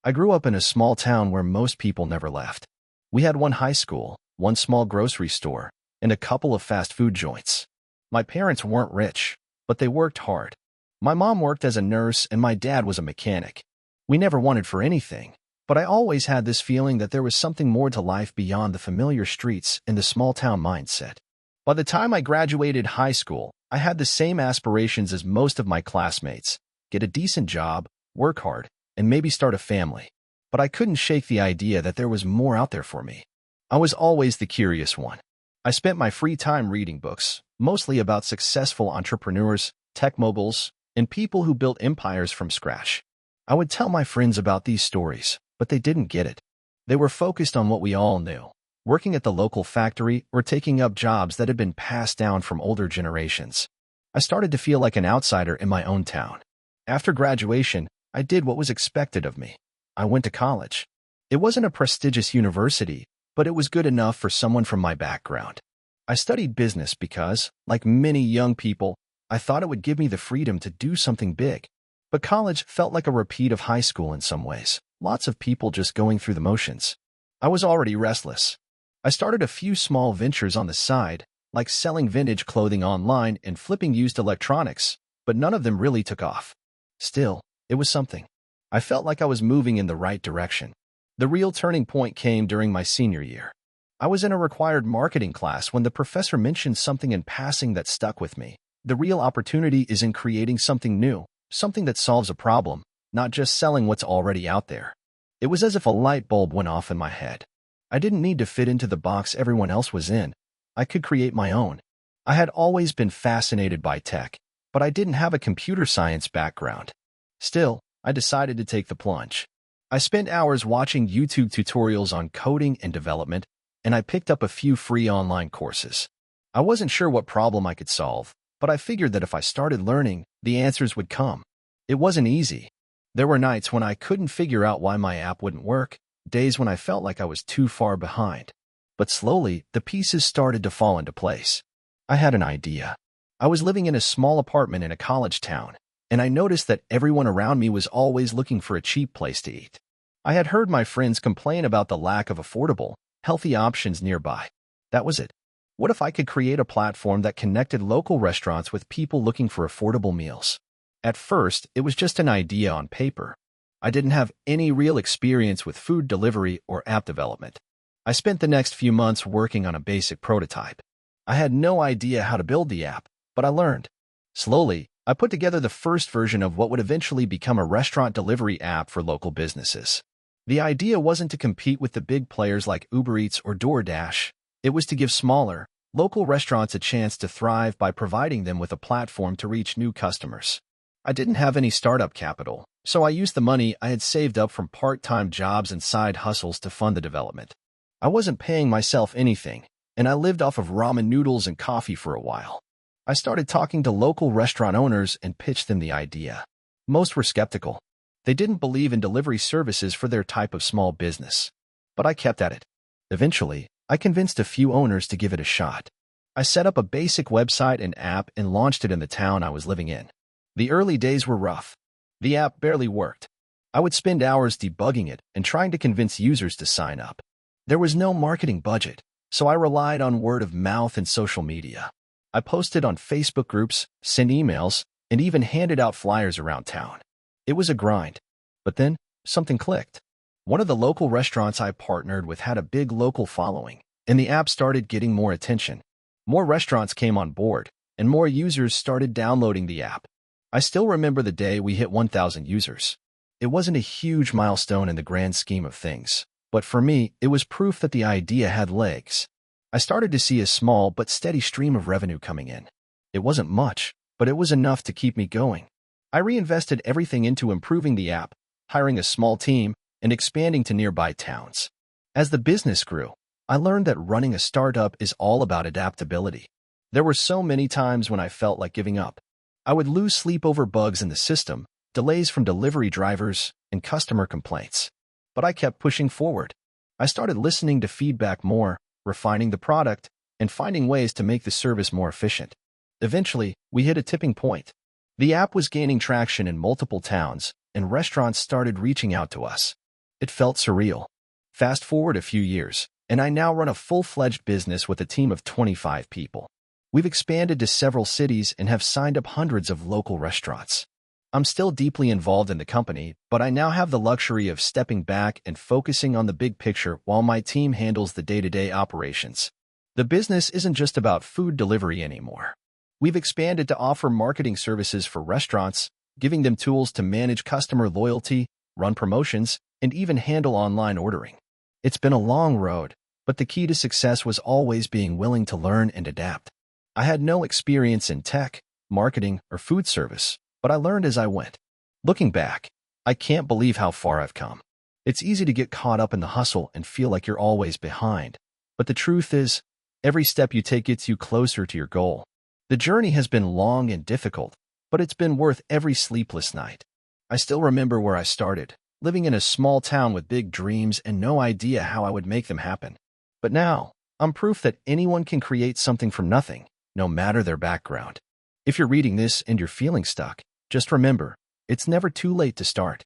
I grew up in a small town where most people never left. We had one high school, one small grocery store, and a couple of fast food joints. My parents weren't rich, but they worked hard. My mom worked as a nurse and my dad was a mechanic. We never wanted for anything, but I always had this feeling that there was something more to life beyond the familiar streets and the small-town mindset. By the time I graduated high school, I had the same aspirations as most of my classmates: get a decent job, work hard, and maybe start a family. But I couldn't shake the idea that there was more out there for me. I was always the curious one. I spent my free time reading books, mostly about successful entrepreneurs, tech moguls, and people who built empires from scratch. I would tell my friends about these stories, but they didn't get it. They were focused on what we all knew: working at the local factory or taking up jobs that had been passed down from older generations. I started to feel like an outsider in my own town. After graduation, I did what was expected of me. I went to college. It wasn't a prestigious university, but it was good enough for someone from my background. I studied business because, like many young people, I thought it would give me the freedom to do something big. But college felt like a repeat of high school in some ways. Lots of people just going through the motions. I was already restless. I started a few small ventures on the side, like selling vintage clothing online and flipping used electronics, but none of them really took off. Still, it was something. I felt like I was moving in the right direction. The real turning point came during my senior year. I was in a required marketing class when the professor mentioned something in passing that stuck with me. The real opportunity is in creating something new, something that solves a problem, not just selling what's already out there. It was as if a light bulb went off in my head. I didn't need to fit into the box everyone else was in. I could create my own. I had always been fascinated by tech, but I didn't have a computer science background. Still, I decided to take the plunge. I spent hours watching YouTube tutorials on coding and development, and I picked up a few free online courses. I wasn't sure what problem I could solve, but I figured that if I started learning, the answers would come. It wasn't easy. There were nights when I couldn't figure out why my app wouldn't work, days when I felt like I was too far behind. But slowly, the pieces started to fall into place. I had an idea. I was living in a small apartment in a college town, and I noticed that everyone around me was always looking for a cheap place to eat. I had heard my friends complain about the lack of affordable, healthy options nearby. That was it. What if I could create a platform that connected local restaurants with people looking for affordable meals? At first, it was just an idea on paper. I didn't have any real experience with food delivery or app development. I spent the next few months working on a basic prototype. I had no idea how to build the app, but I learned. Slowly, I put together the first version of what would eventually become a restaurant delivery app for local businesses. The idea wasn't to compete with the big players like Uber Eats or DoorDash. It was to give smaller, local restaurants a chance to thrive by providing them with a platform to reach new customers. I didn't have any startup capital, so I used the money I had saved up from part-time jobs and side hustles to fund the development. I wasn't paying myself anything, and I lived off of ramen noodles and coffee for a while. I started talking to local restaurant owners and pitched them the idea. Most were skeptical. They didn't believe in delivery services for their type of small business. But I kept at it. Eventually, I convinced a few owners to give it a shot. I set up a basic website and app and launched it in the town I was living in. The early days were rough. The app barely worked. I would spend hours debugging it and trying to convince users to sign up. There was no marketing budget, so I relied on word of mouth and social media. I posted on Facebook groups, sent emails, and even handed out flyers around town. It was a grind. But then, something clicked. One of the local restaurants I partnered with had a big local following, and the app started getting more attention. More restaurants came on board, and more users started downloading the app. I still remember the day we hit 1,000 users. It wasn't a huge milestone in the grand scheme of things, but for me, it was proof that the idea had legs. I started to see a small but steady stream of revenue coming in. It wasn't much, but it was enough to keep me going. I reinvested everything into improving the app, hiring a small team, and expanding to nearby towns. As the business grew, I learned that running a startup is all about adaptability. There were so many times when I felt like giving up. I would lose sleep over bugs in the system, delays from delivery drivers, and customer complaints. But I kept pushing forward. I started listening to feedback more, refining the product, and finding ways to make the service more efficient. Eventually, we hit a tipping point. The app was gaining traction in multiple towns, and restaurants started reaching out to us. It felt surreal. Fast forward a few years, and I now run a full-fledged business with a team of 25 people. We've expanded to several cities and have signed up hundreds of local restaurants. I'm still deeply involved in the company, but I now have the luxury of stepping back and focusing on the big picture while my team handles the day-to-day operations. The business isn't just about food delivery anymore. We've expanded to offer marketing services for restaurants, giving them tools to manage customer loyalty, run promotions, and even handle online ordering. It's been a long road, but the key to success was always being willing to learn and adapt. I had no experience in tech, marketing, or food service, but I learned as I went. Looking back, I can't believe how far I've come. It's easy to get caught up in the hustle and feel like you're always behind. But the truth is, every step you take gets you closer to your goal. The journey has been long and difficult, but it's been worth every sleepless night. I still remember where I started, living in a small town with big dreams and no idea how I would make them happen. But now, I'm proof that anyone can create something from nothing, no matter their background. If you're reading this and you're feeling stuck, just remember, it's never too late to start.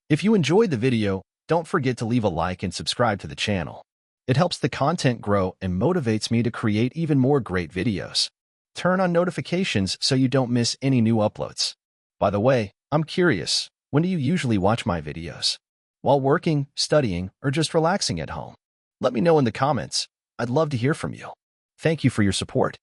If you enjoyed the video, don't forget to leave a like and subscribe to the channel. It helps the content grow and motivates me to create even more great videos. Turn on notifications so you don't miss any new uploads. By the way, I'm curious, when do you usually watch my videos? While working, studying, or just relaxing at home? Let me know in the comments. I'd love to hear from you. Thank you for your support.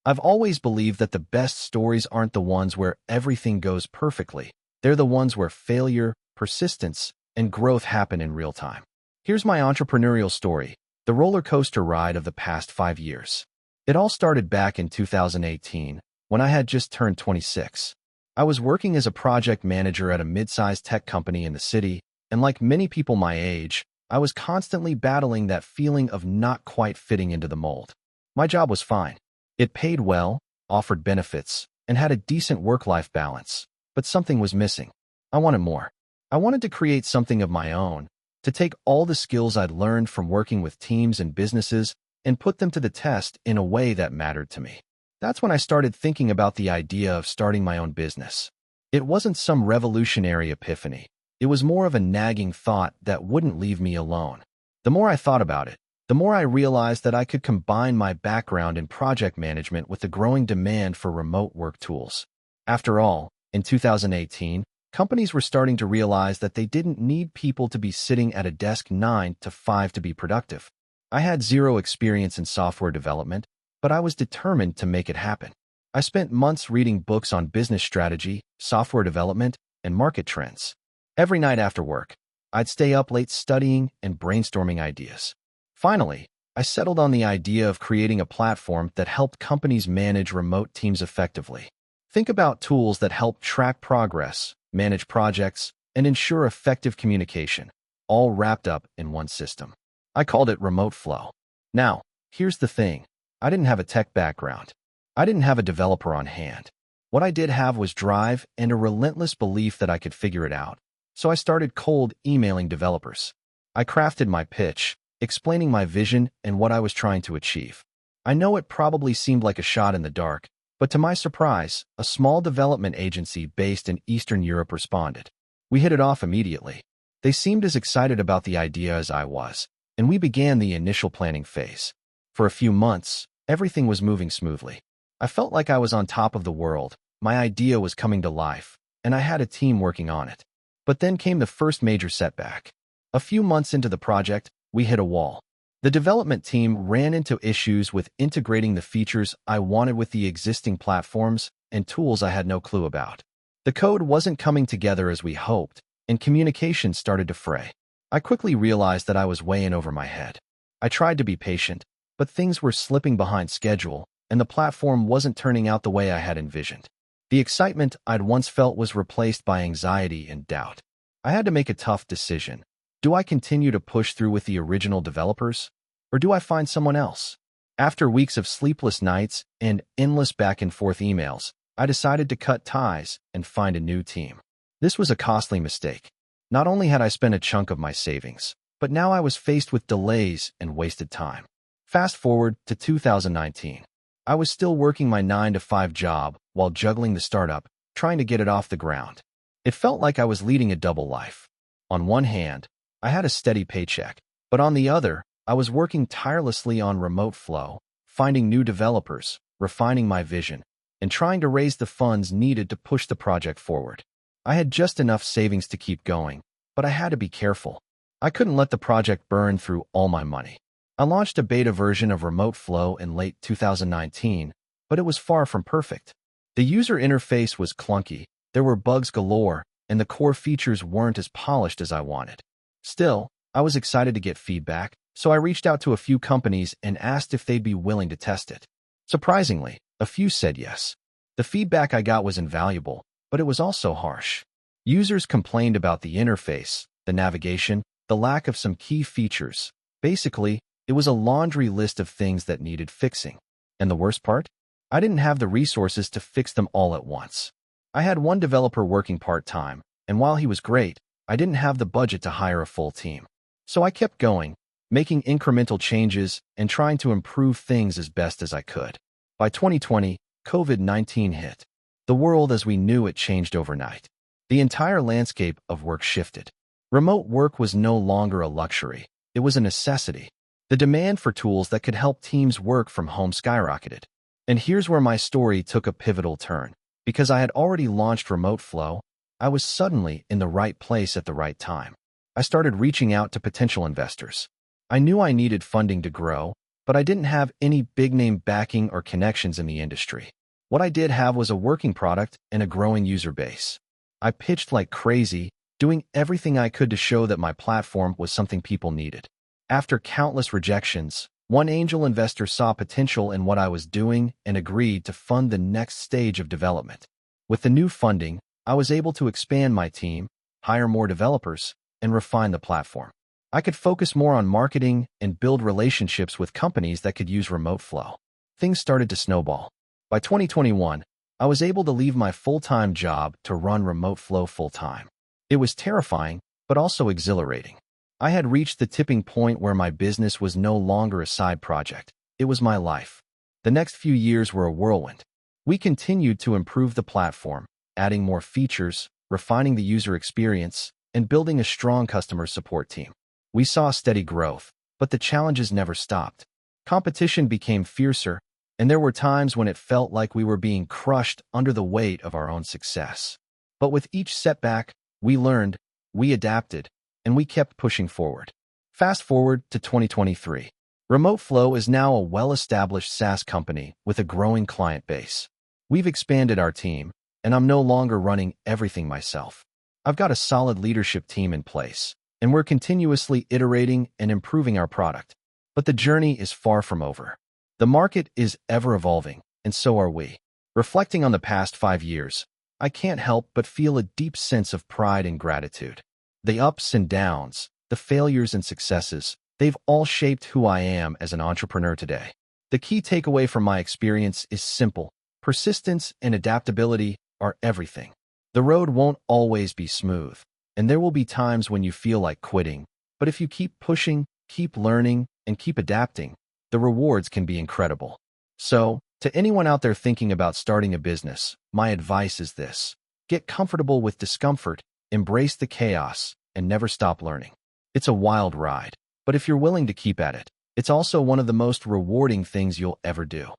I've always believed that the best stories aren't the ones where everything goes perfectly. They're the ones where failure, persistence, and growth happen in real time. Here's my entrepreneurial story, the roller coaster ride of the past 5 years. It all started back in 2018, when I had just turned 26. I was working as a project manager at a mid-sized tech company in the city, and like many people my age, I was constantly battling that feeling of not quite fitting into the mold. My job was fine. It paid well, offered benefits, and had a decent work-life balance, but something was missing. I wanted more. I wanted to create something of my own, to take all the skills I'd learned from working with teams and businesses and put them to the test in a way that mattered to me. That's when I started thinking about the idea of starting my own business. It wasn't some revolutionary epiphany. It was more of a nagging thought that wouldn't leave me alone. The more I thought about it, the more I realized that I could combine my background in project management with the growing demand for remote work tools. After all, in 2018, companies were starting to realize that they didn't need people to be sitting at a desk 9 to 5 to be productive. I had zero experience in software development, but I was determined to make it happen. I spent months reading books on business strategy, software development, and market trends. Every night after work, I'd stay up late studying and brainstorming ideas. Finally, I settled on the idea of creating a platform that helped companies manage remote teams effectively. Think about tools that help track progress, manage projects, and ensure effective communication, all wrapped up in one system. I called it Remote Flow. Now, here's the thing. I didn't have a tech background. I didn't have a developer on hand. What I did have was drive and a relentless belief that I could figure it out. So I started cold emailing developers. I crafted my pitch, explaining my vision and what I was trying to achieve. I know it probably seemed like a shot in the dark, but to my surprise, a small development agency based in Eastern Europe responded. We hit it off immediately. They seemed as excited about the idea as I was, and we began the initial planning phase. For a few months, everything was moving smoothly. I felt like I was on top of the world, my idea was coming to life, and I had a team working on it. But then came the first major setback. A few months into the project, we hit a wall. The development team ran into issues with integrating the features I wanted with the existing platforms and tools I had no clue about. The code wasn't coming together as we hoped, and communication started to fray. I quickly realized that I was way in over my head. I tried to be patient, but things were slipping behind schedule, and the platform wasn't turning out the way I had envisioned. The excitement I'd once felt was replaced by anxiety and doubt. I had to make a tough decision. Do I continue to push through with the original developers, or do I find someone else? After weeks of sleepless nights and endless back-and-forth emails, I decided to cut ties and find a new team. This was a costly mistake. Not only had I spent a chunk of my savings, but now I was faced with delays and wasted time. Fast forward to 2019. I was still working my 9-to-5 job while juggling the startup, trying to get it off the ground. It felt like I was leading a double life. On one hand, I had a steady paycheck, but on the other, I was working tirelessly on remote flow, finding new developers, refining my vision, and trying to raise the funds needed to push the project forward. I had just enough savings to keep going, but I had to be careful. I couldn't let the project burn through all my money. I launched a beta version of Remote Flow in late 2019, but it was far from perfect. The user interface was clunky, there were bugs galore, and the core features weren't as polished as I wanted. Still, I was excited to get feedback, so I reached out to a few companies and asked if they'd be willing to test it. Surprisingly, a few said yes. The feedback I got was invaluable, but it was also harsh. Users complained about the interface, the navigation, the lack of some key features. Basically, it was a laundry list of things that needed fixing. And the worst part? I didn't have the resources to fix them all at once. I had one developer working part-time, and while he was great, I didn't have the budget to hire a full team. So I kept going, making incremental changes and trying to improve things as best as I could. By 2020, COVID-19 hit. The world as we knew it changed overnight. The entire landscape of work shifted. Remote work was no longer a luxury. It was a necessity. The demand for tools that could help teams work from home skyrocketed. And here's where my story took a pivotal turn. Because I had already launched Remote Flow, I was suddenly in the right place at the right time. I started reaching out to potential investors. I knew I needed funding to grow, but I didn't have any big-name backing or connections in the industry. What I did have was a working product and a growing user base. I pitched like crazy, doing everything I could to show that my platform was something people needed. After countless rejections, one angel investor saw potential in what I was doing and agreed to fund the next stage of development. With the new funding, I was able to expand my team, hire more developers, and refine the platform. I could focus more on marketing and build relationships with companies that could use Remote Flow. Things started to snowball. By 2021, I was able to leave my full-time job to run Remote Flow full-time. It was terrifying, but also exhilarating. I had reached the tipping point where my business was no longer a side project. It was my life. The next few years were a whirlwind. We continued to improve the platform, adding more features, refining the user experience, and building a strong customer support team. We saw steady growth, but the challenges never stopped. Competition became fiercer, and there were times when it felt like we were being crushed under the weight of our own success. But with each setback, we learned, we adapted, and we kept pushing forward. Fast forward to 2023. Remote Flow is now a well-established SaaS company with a growing client base. We've expanded our team, and I'm no longer running everything myself. I've got a solid leadership team in place, and we're continuously iterating and improving our product. But the journey is far from over. The market is ever evolving, and so are we. Reflecting on the past 5 years, I can't help but feel a deep sense of pride and gratitude. The ups and downs, the failures and successes, they've all shaped who I am as an entrepreneur today. The key takeaway from my experience is simple. Persistence and adaptability are everything. The road won't always be smooth, and there will be times when you feel like quitting. But if you keep pushing, keep learning, and keep adapting, the rewards can be incredible. So, to anyone out there thinking about starting a business, my advice is this. Get comfortable with discomfort, embrace the chaos, and never stop learning. It's a wild ride, but if you're willing to keep at it, it's also one of the most rewarding things you'll ever do.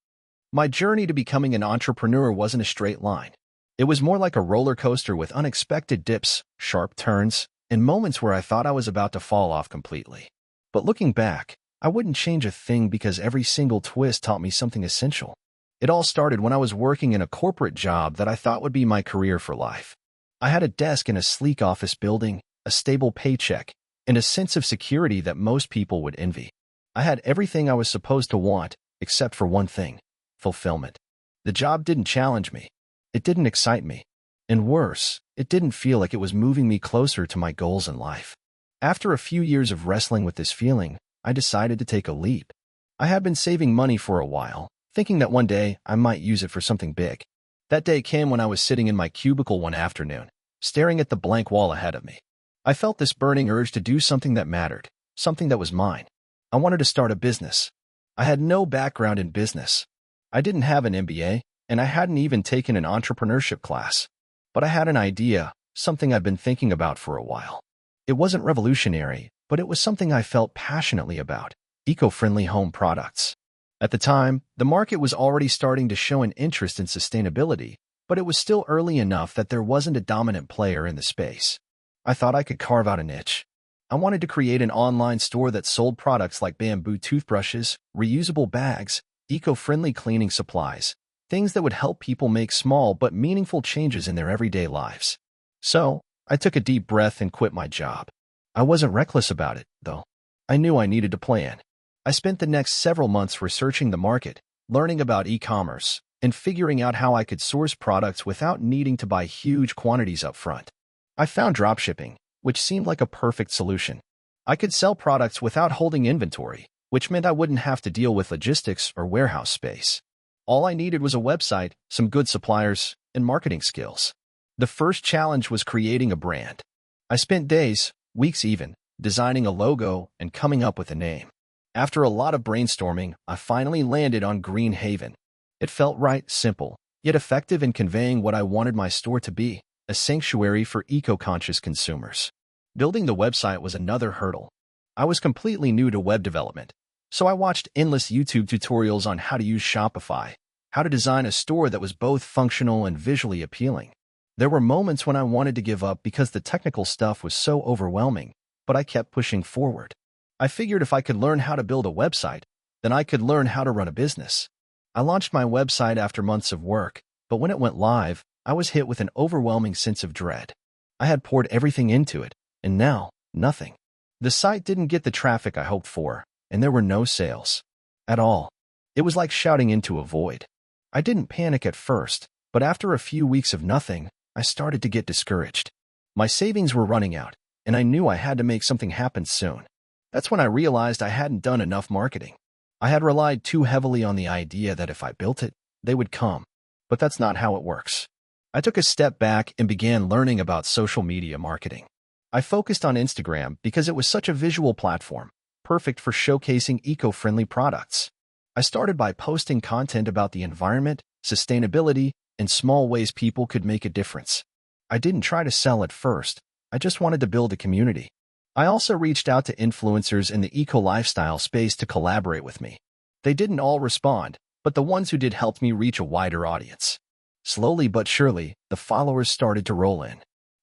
My journey to becoming an entrepreneur wasn't a straight line. It was more like a roller coaster with unexpected dips, sharp turns, and moments where I thought I was about to fall off completely. But looking back, I wouldn't change a thing because every single twist taught me something essential. It all started when I was working in a corporate job that I thought would be my career for life. I had a desk in a sleek office building, a stable paycheck, and a sense of security that most people would envy. I had everything I was supposed to want, except for one thing: fulfillment. The job didn't challenge me. It didn't excite me. And worse, it didn't feel like it was moving me closer to my goals in life. After a few years of wrestling with this feeling, I decided to take a leap. I had been saving money for a while, thinking that one day I might use it for something big. That day came when I was sitting in my cubicle one afternoon, staring at the blank wall ahead of me. I felt this burning urge to do something that mattered, something that was mine. I wanted to start a business. I had no background in business. I didn't have an MBA, and I hadn't even taken an entrepreneurship class. But I had an idea, something I'd been thinking about for a while. It wasn't revolutionary, but it was something I felt passionately about: eco-friendly home products. At the time, the market was already starting to show an interest in sustainability, but it was still early enough that there wasn't a dominant player in the space. I thought I could carve out a niche. I wanted to create an online store that sold products like bamboo toothbrushes, reusable bags, eco-friendly cleaning supplies, things that would help people make small but meaningful changes in their everyday lives. So, I took a deep breath and quit my job. I wasn't reckless about it, though. I knew I needed to plan. I spent the next several months researching the market, learning about e-commerce, and figuring out how I could source products without needing to buy huge quantities up front. I found dropshipping, which seemed like a perfect solution. I could sell products without holding inventory, which meant I wouldn't have to deal with logistics or warehouse space. All I needed was a website, some good suppliers, and marketing skills. The first challenge was creating a brand. I spent days, weeks even, designing a logo and coming up with a name. After a lot of brainstorming, I finally landed on Green Haven. It felt right, simple, yet effective in conveying what I wanted my store to be: a sanctuary for eco-conscious consumers. Building the website was another hurdle. I was completely new to web development, so I watched endless YouTube tutorials on how to use Shopify, how to design a store that was both functional and visually appealing. There were moments when I wanted to give up because the technical stuff was so overwhelming, but I kept pushing forward. I figured if I could learn how to build a website, then I could learn how to run a business. I launched my website after months of work, but when it went live, I was hit with an overwhelming sense of dread. I had poured everything into it, and now, nothing. The site didn't get the traffic I hoped for, and there were no sales. At all. It was like shouting into a void. I didn't panic at first, but after a few weeks of nothing, I started to get discouraged. My savings were running out, and I knew I had to make something happen soon. That's when I realized I hadn't done enough marketing. I had relied too heavily on the idea that if I built it, they would come. But that's not how it works. I took a step back and began learning about social media marketing. I focused on Instagram because it was such a visual platform, perfect for showcasing eco-friendly products. I started by posting content about the environment, sustainability, and small ways people could make a difference. I didn't try to sell at first. I just wanted to build a community. I also reached out to influencers in the eco-lifestyle space to collaborate with me. They didn't all respond, but the ones who did helped me reach a wider audience. Slowly but surely, the followers started to roll in.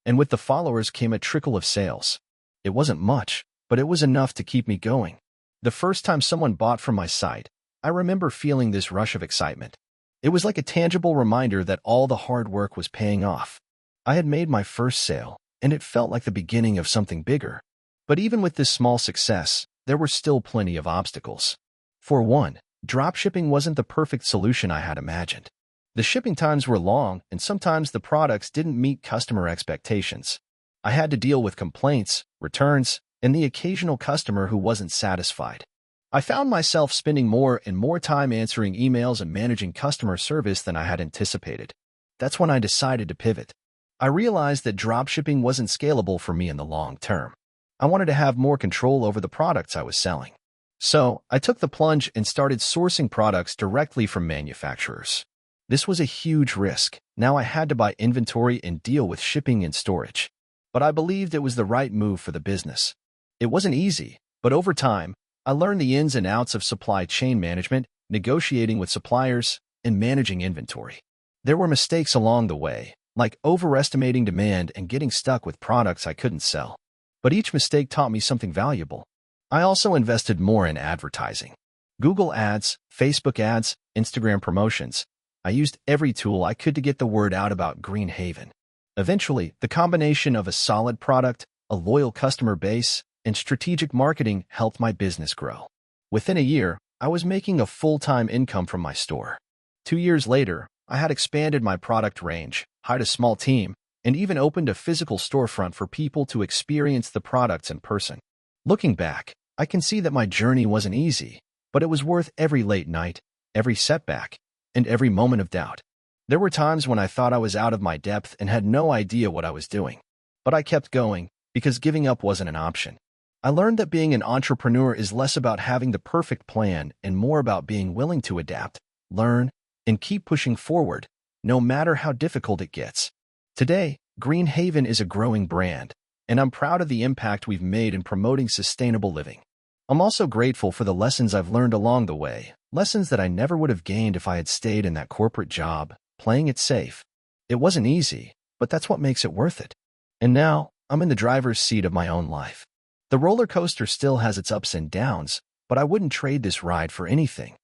And with the followers came a trickle of sales. It wasn't much, but it was enough to keep me going. The first time someone bought from my site, I remember feeling this rush of excitement. It was like a tangible reminder that all the hard work was paying off. I had made my first sale, and it felt like the beginning of something bigger. But even with this small success, there were still plenty of obstacles. For one, dropshipping wasn't the perfect solution I had imagined. The shipping times were long, and sometimes the products didn't meet customer expectations. I had to deal with complaints, returns, and the occasional customer who wasn't satisfied. I found myself spending more and more time answering emails and managing customer service than I had anticipated. That's when I decided to pivot. I realized that dropshipping wasn't scalable for me in the long term. I wanted to have more control over the products I was selling. So, I took the plunge and started sourcing products directly from manufacturers. This was a huge risk. Now I had to buy inventory and deal with shipping and storage. But I believed it was the right move for the business. It wasn't easy, but over time, I learned the ins and outs of supply chain management, negotiating with suppliers, and managing inventory. There were mistakes along the way, like overestimating demand and getting stuck with products I couldn't sell. But each mistake taught me something valuable. I also invested more in advertising. Google ads, Facebook ads, Instagram promotions. I used every tool I could to get the word out about Green Haven. Eventually, the combination of a solid product, a loyal customer base, and strategic marketing helped my business grow. Within a year, I was making a full-time income from my store. 2 years later, I had expanded my product range, hired a small team, and even opened a physical storefront for people to experience the products in person. Looking back, I can see that my journey wasn't easy, but it was worth every late night, every setback, and every moment of doubt. There were times when I thought I was out of my depth and had no idea what I was doing. But I kept going, because giving up wasn't an option. I learned that being an entrepreneur is less about having the perfect plan and more about being willing to adapt, learn, and keep pushing forward, no matter how difficult it gets. Today, Green Haven is a growing brand, and I'm proud of the impact we've made in promoting sustainable living. I'm also grateful for the lessons I've learned along the way, lessons that I never would have gained if I had stayed in that corporate job, playing it safe. It wasn't easy, but that's what makes it worth it. And now, I'm in the driver's seat of my own life. The roller coaster still has its ups and downs, but I wouldn't trade this ride for anything.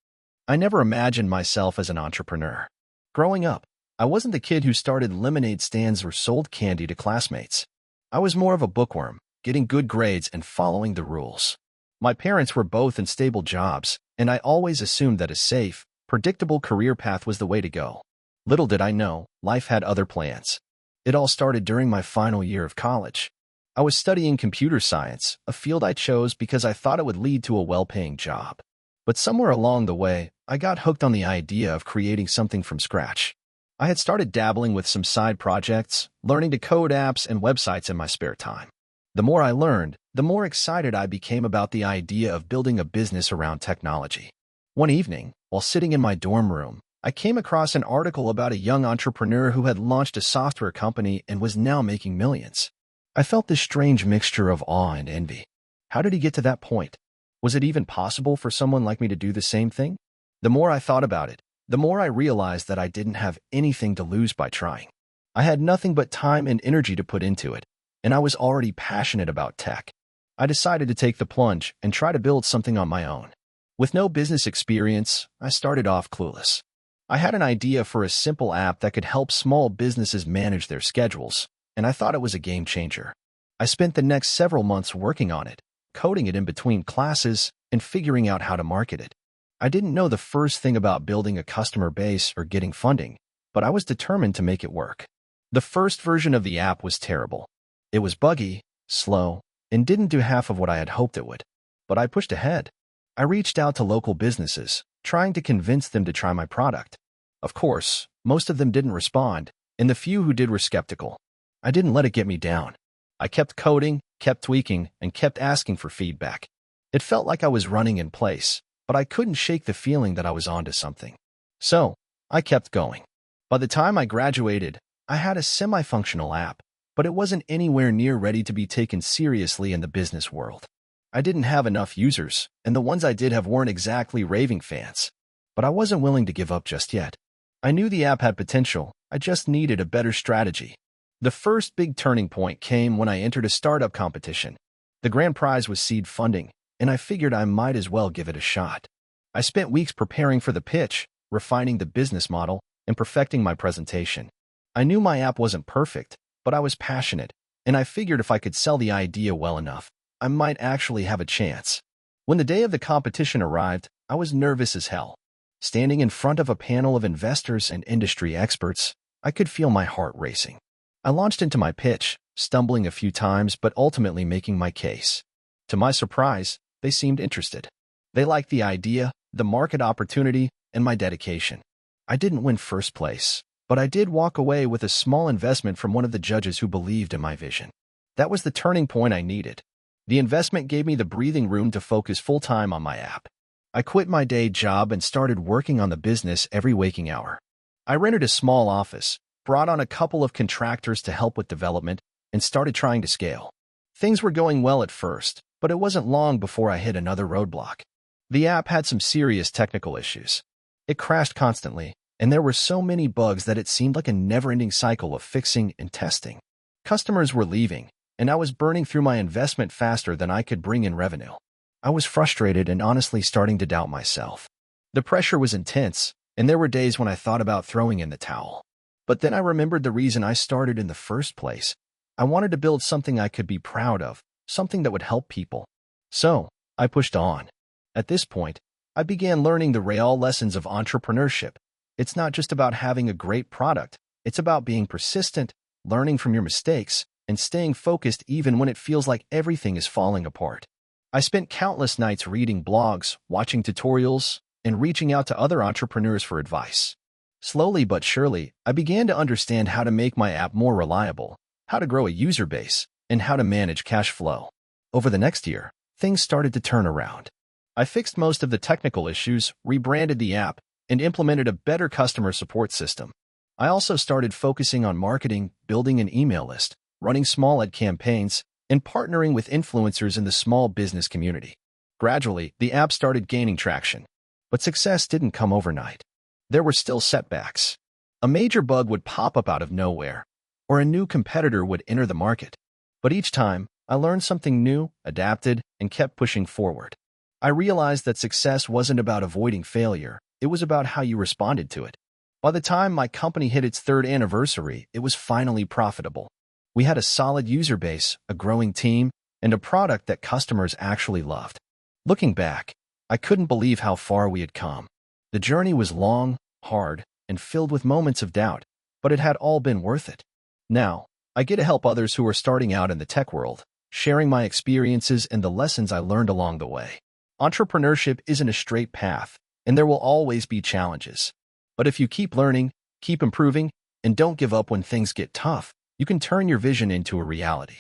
I never imagined myself as an entrepreneur. Growing up, I wasn't the kid who started lemonade stands or sold candy to classmates. I was more of a bookworm, getting good grades and following the rules. My parents were both in stable jobs, and I always assumed that a safe, predictable career path was the way to go. Little did I know, life had other plans. It all started during my final year of college. I was studying computer science, a field I chose because I thought it would lead to a well-paying job. But somewhere along the way, I got hooked on the idea of creating something from scratch. I had started dabbling with some side projects, learning to code apps and websites in my spare time. The more I learned, the more excited I became about the idea of building a business around technology. One evening, while sitting in my dorm room, I came across an article about a young entrepreneur who had launched a software company and was now making millions. I felt this strange mixture of awe and envy. How did he get to that point? Was it even possible for someone like me to do the same thing? The more I thought about it, the more I realized that I didn't have anything to lose by trying. I had nothing but time and energy to put into it, and I was already passionate about tech. I decided to take the plunge and try to build something on my own. With no business experience, I started off clueless. I had an idea for a simple app that could help small businesses manage their schedules, and I thought it was a game changer. I spent the next several months working on it, coding it in between classes, and figuring out how to market it. I didn't know the first thing about building a customer base or getting funding, but I was determined to make it work. The first version of the app was terrible. It was buggy, slow, and didn't do half of what I had hoped it would. But I pushed ahead. I reached out to local businesses, trying to convince them to try my product. Of course, most of them didn't respond, and the few who did were skeptical. I didn't let it get me down. I kept coding, kept tweaking, and kept asking for feedback. It felt like I was running in place, but I couldn't shake the feeling that I was onto something. So, I kept going. By the time I graduated, I had a semi-functional app, but it wasn't anywhere near ready to be taken seriously in the business world. I didn't have enough users, and the ones I did have weren't exactly raving fans. But I wasn't willing to give up just yet. I knew the app had potential, I just needed a better strategy. The first big turning point came when I entered a startup competition. The grand prize was seed funding, and I figured I might as well give it a shot. I spent weeks preparing for the pitch, refining the business model, and perfecting my presentation. I knew my app wasn't perfect, but I was passionate, and I figured if I could sell the idea well enough, I might actually have a chance. When the day of the competition arrived, I was nervous as hell. Standing in front of a panel of investors and industry experts, I could feel my heart racing. I launched into my pitch, stumbling a few times but ultimately making my case. To my surprise, they seemed interested. They liked the idea, the market opportunity, and my dedication. I didn't win first place, but I did walk away with a small investment from one of the judges who believed in my vision. That was the turning point I needed. The investment gave me the breathing room to focus full-time on my app. I quit my day job and started working on the business every waking hour. I rented a small office, brought on a couple of contractors to help with development, and started trying to scale. Things were going well at first, but it wasn't long before I hit another roadblock. The app had some serious technical issues. It crashed constantly, and there were so many bugs that it seemed like a never-ending cycle of fixing and testing. Customers were leaving, and I was burning through my investment faster than I could bring in revenue. I was frustrated and honestly starting to doubt myself. The pressure was intense, and there were days when I thought about throwing in the towel. But then I remembered the reason I started in the first place. I wanted to build something I could be proud of, something that would help people. So, I pushed on. At this point, I began learning the real lessons of entrepreneurship. It's not just about having a great product. It's about being persistent, learning from your mistakes, and staying focused even when it feels like everything is falling apart. I spent countless nights reading blogs, watching tutorials, and reaching out to other entrepreneurs for advice. Slowly but surely, I began to understand how to make my app more reliable, how to grow a user base, and how to manage cash flow. Over the next year, things started to turn around. I fixed most of the technical issues, rebranded the app, and implemented a better customer support system. I also started focusing on marketing, building an email list, running small ad campaigns, and partnering with influencers in the small business community. Gradually, the app started gaining traction, but success didn't come overnight. There were still setbacks. A major bug would pop up out of nowhere, or a new competitor would enter the market. But each time, I learned something new, adapted, and kept pushing forward. I realized that success wasn't about avoiding failure, it was about how you responded to it. By the time my company hit its third anniversary, it was finally profitable. We had a solid user base, a growing team, and a product that customers actually loved. Looking back, I couldn't believe how far we had come. The journey was long, hard, and filled with moments of doubt, but it had all been worth it. Now, I get to help others who are starting out in the tech world, sharing my experiences and the lessons I learned along the way. Entrepreneurship isn't a straight path, and there will always be challenges. But if you keep learning, keep improving, and don't give up when things get tough, you can turn your vision into a reality.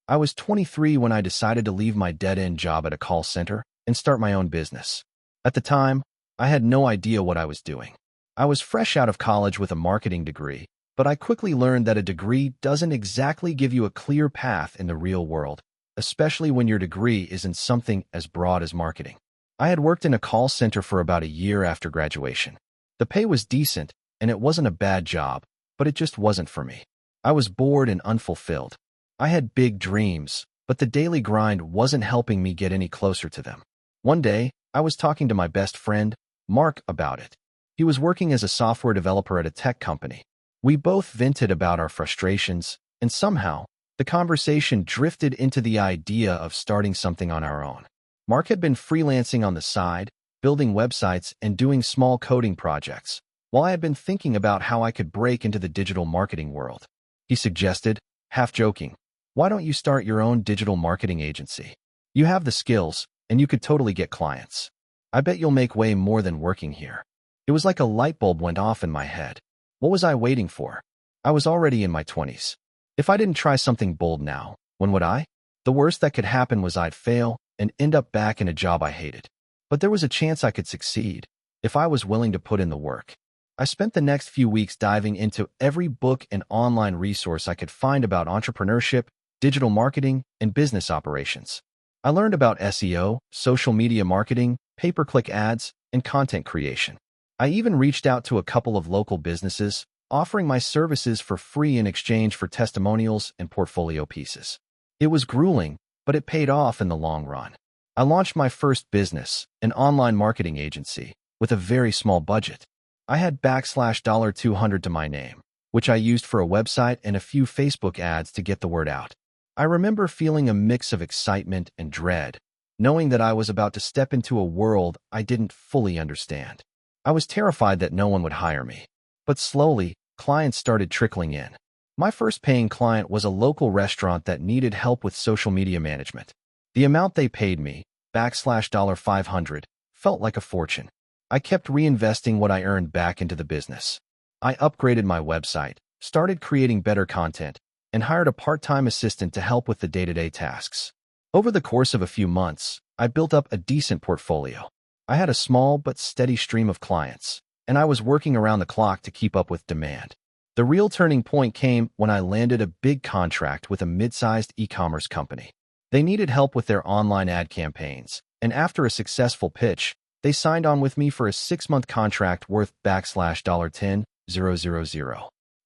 I was 23 when I decided to leave my dead-end job at a call center and start my own business. At the time, I had no idea what I was doing. I was fresh out of college with a marketing degree, but I quickly learned that a degree doesn't exactly give you a clear path in the real world, especially when your degree isn't something as broad as marketing. I had worked in a call center for about a year after graduation. The pay was decent, and it wasn't a bad job, but it just wasn't for me. I was bored and unfulfilled. I had big dreams, but the daily grind wasn't helping me get any closer to them. One day, I was talking to my best friend, Mark, about it. He was working as a software developer at a tech company. We both vented about our frustrations, and somehow, the conversation drifted into the idea of starting something on our own. Mark had been freelancing on the side, building websites and doing small coding projects, while I had been thinking about how I could break into the digital marketing world. He suggested, half joking, "Why don't you start your own digital marketing agency? You have the skills, and you could totally get clients. I bet you'll make way more than working here." It was like a light bulb went off in my head. What was I waiting for? I was already in my 20s. If I didn't try something bold now, when would I? The worst that could happen was I'd fail and end up back in a job I hated. But there was a chance I could succeed, if I was willing to put in the work. I spent the next few weeks diving into every book and online resource I could find about entrepreneurship, digital marketing, and business operations. I learned about SEO, social media marketing, pay-per-click ads, and content creation. I even reached out to a couple of local businesses, offering my services for free in exchange for testimonials and portfolio pieces. It was grueling, but it paid off in the long run. I launched my first business, an online marketing agency, with a very small budget. I had $200 to my name, which I used for a website and a few Facebook ads to get the word out. I remember feeling a mix of excitement and dread, knowing that I was about to step into a world I didn't fully understand. I was terrified that no one would hire me. But slowly, clients started trickling in. My first paying client was a local restaurant that needed help with social media management. The amount they paid me, $500, felt like a fortune. I kept reinvesting what I earned back into the business. I upgraded my website, started creating better content, and hired a part-time assistant to help with the day-to-day tasks. Over the course of a few months, I built up a decent portfolio. I had a small but steady stream of clients, and I was working around the clock to keep up with demand. The real turning point came when I landed a big contract with a mid-sized e-commerce company. They needed help with their online ad campaigns, and after a successful pitch, they signed on with me for a 6-month contract worth $10,000.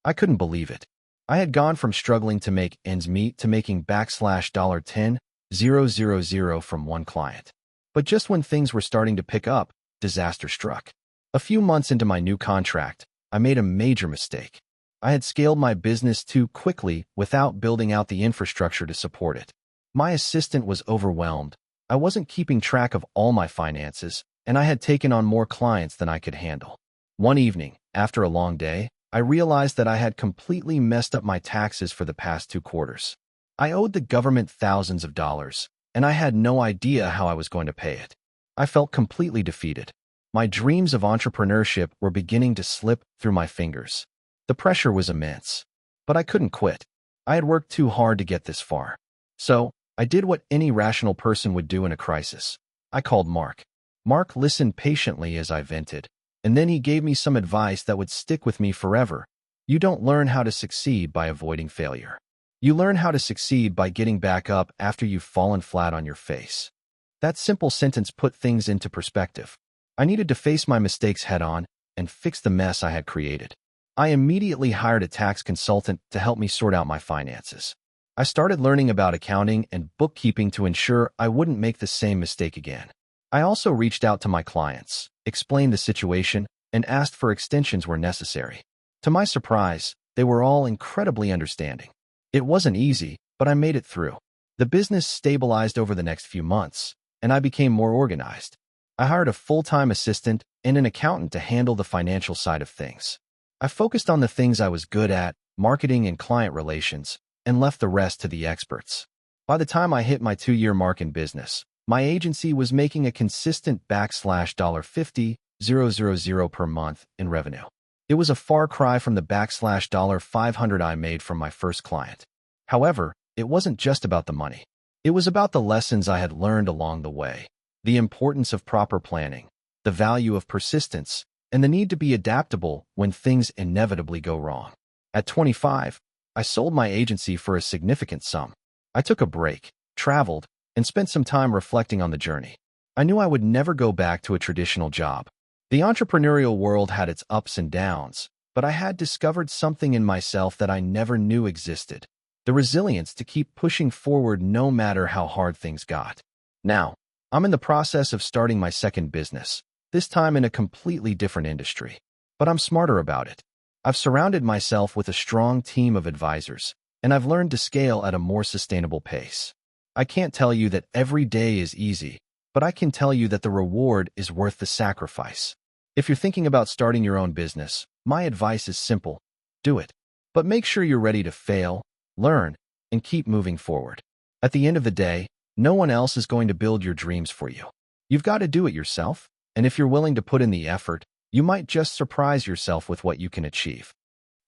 I couldn't believe it. I had gone from struggling to make ends meet to making $10,000 from one client. But just when things were starting to pick up, disaster struck. A few months into my new contract, I made a major mistake. I had scaled my business too quickly without building out the infrastructure to support it. My assistant was overwhelmed. I wasn't keeping track of all my finances, and I had taken on more clients than I could handle. One evening, after a long day, I realized that I had completely messed up my taxes for the past 2 quarters. I owed the government thousands of dollars, and I had no idea how I was going to pay it. I felt completely defeated. My dreams of entrepreneurship were beginning to slip through my fingers. The pressure was immense, but I couldn't quit. I had worked too hard to get this far. So, I did what any rational person would do in a crisis. I called Mark. Mark listened patiently as I vented, and then he gave me some advice that would stick with me forever. You don't learn how to succeed by avoiding failure. You learn how to succeed by getting back up after you've fallen flat on your face. That simple sentence put things into perspective. I needed to face my mistakes head-on and fix the mess I had created. I immediately hired a tax consultant to help me sort out my finances. I started learning about accounting and bookkeeping to ensure I wouldn't make the same mistake again. I also reached out to my clients, explained the situation, and asked for extensions where necessary. To my surprise, they were all incredibly understanding. It wasn't easy, but I made it through. The business stabilized over the next few months, and I became more organized. I hired a full-time assistant and an accountant to handle the financial side of things. I focused on the things I was good at, marketing and client relations, and left the rest to the experts. By the time I hit my 2-year mark in business, my agency was making a consistent $50,000 per month in revenue. It was a far cry from the $500 I made from my first client. However, it wasn't just about the money. It was about the lessons I had learned along the way, the importance of proper planning, the value of persistence, and the need to be adaptable when things inevitably go wrong. At 25, I sold my agency for a significant sum. I took a break, traveled, and spent some time reflecting on the journey. I knew I would never go back to a traditional job. The entrepreneurial world had its ups and downs, but I had discovered something in myself that I never knew existed: the resilience to keep pushing forward no matter how hard things got. Now, I'm in the process of starting my second business, this time in a completely different industry. But I'm smarter about it. I've surrounded myself with a strong team of advisors, and I've learned to scale at a more sustainable pace. I can't tell you that every day is easy, but I can tell you that the reward is worth the sacrifice. If you're thinking about starting your own business, my advice is simple: do it. But make sure you're ready to fail, learn, and keep moving forward. At the end of the day, no one else is going to build your dreams for you. You've got to do it yourself, and if you're willing to put in the effort, you might just surprise yourself with what you can achieve.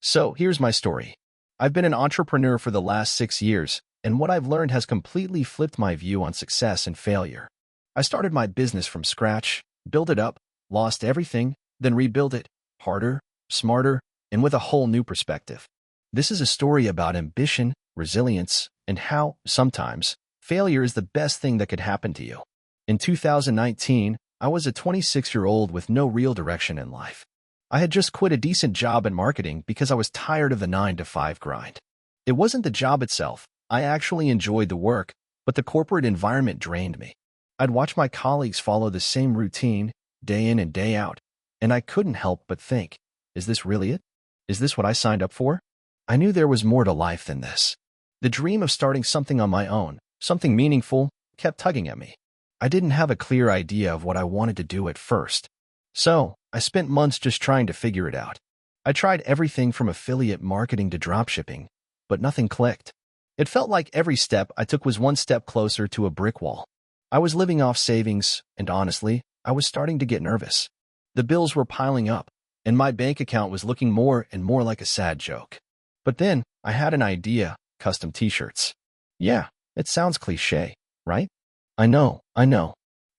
So, here's my story. I've been an entrepreneur for the last 6 years, and what I've learned has completely flipped my view on success and failure. I started my business from scratch, built it up, lost everything, then rebuilt it, harder, smarter, and with a whole new perspective. This is a story about ambition, resilience, and how, sometimes, failure is the best thing that could happen to you. In 2019, I was a 26-year-old with no real direction in life. I had just quit a decent job in marketing because I was tired of the 9-to-5 grind. It wasn't the job itself. I actually enjoyed the work, but the corporate environment drained me. I'd watch my colleagues follow the same routine, day in and day out, and I couldn't help but think, is this really it? Is this what I signed up for? I knew there was more to life than this. The dream of starting something on my own, something meaningful, kept tugging at me. I didn't have a clear idea of what I wanted to do at first. So, I spent months just trying to figure it out. I tried everything from affiliate marketing to dropshipping, but nothing clicked. It felt like every step I took was one step closer to a brick wall. I was living off savings, and honestly, I was starting to get nervous. The bills were piling up, and my bank account was looking more and more like a sad joke. But then, I had an idea: custom t-shirts. Yeah, it sounds cliche, right? I know.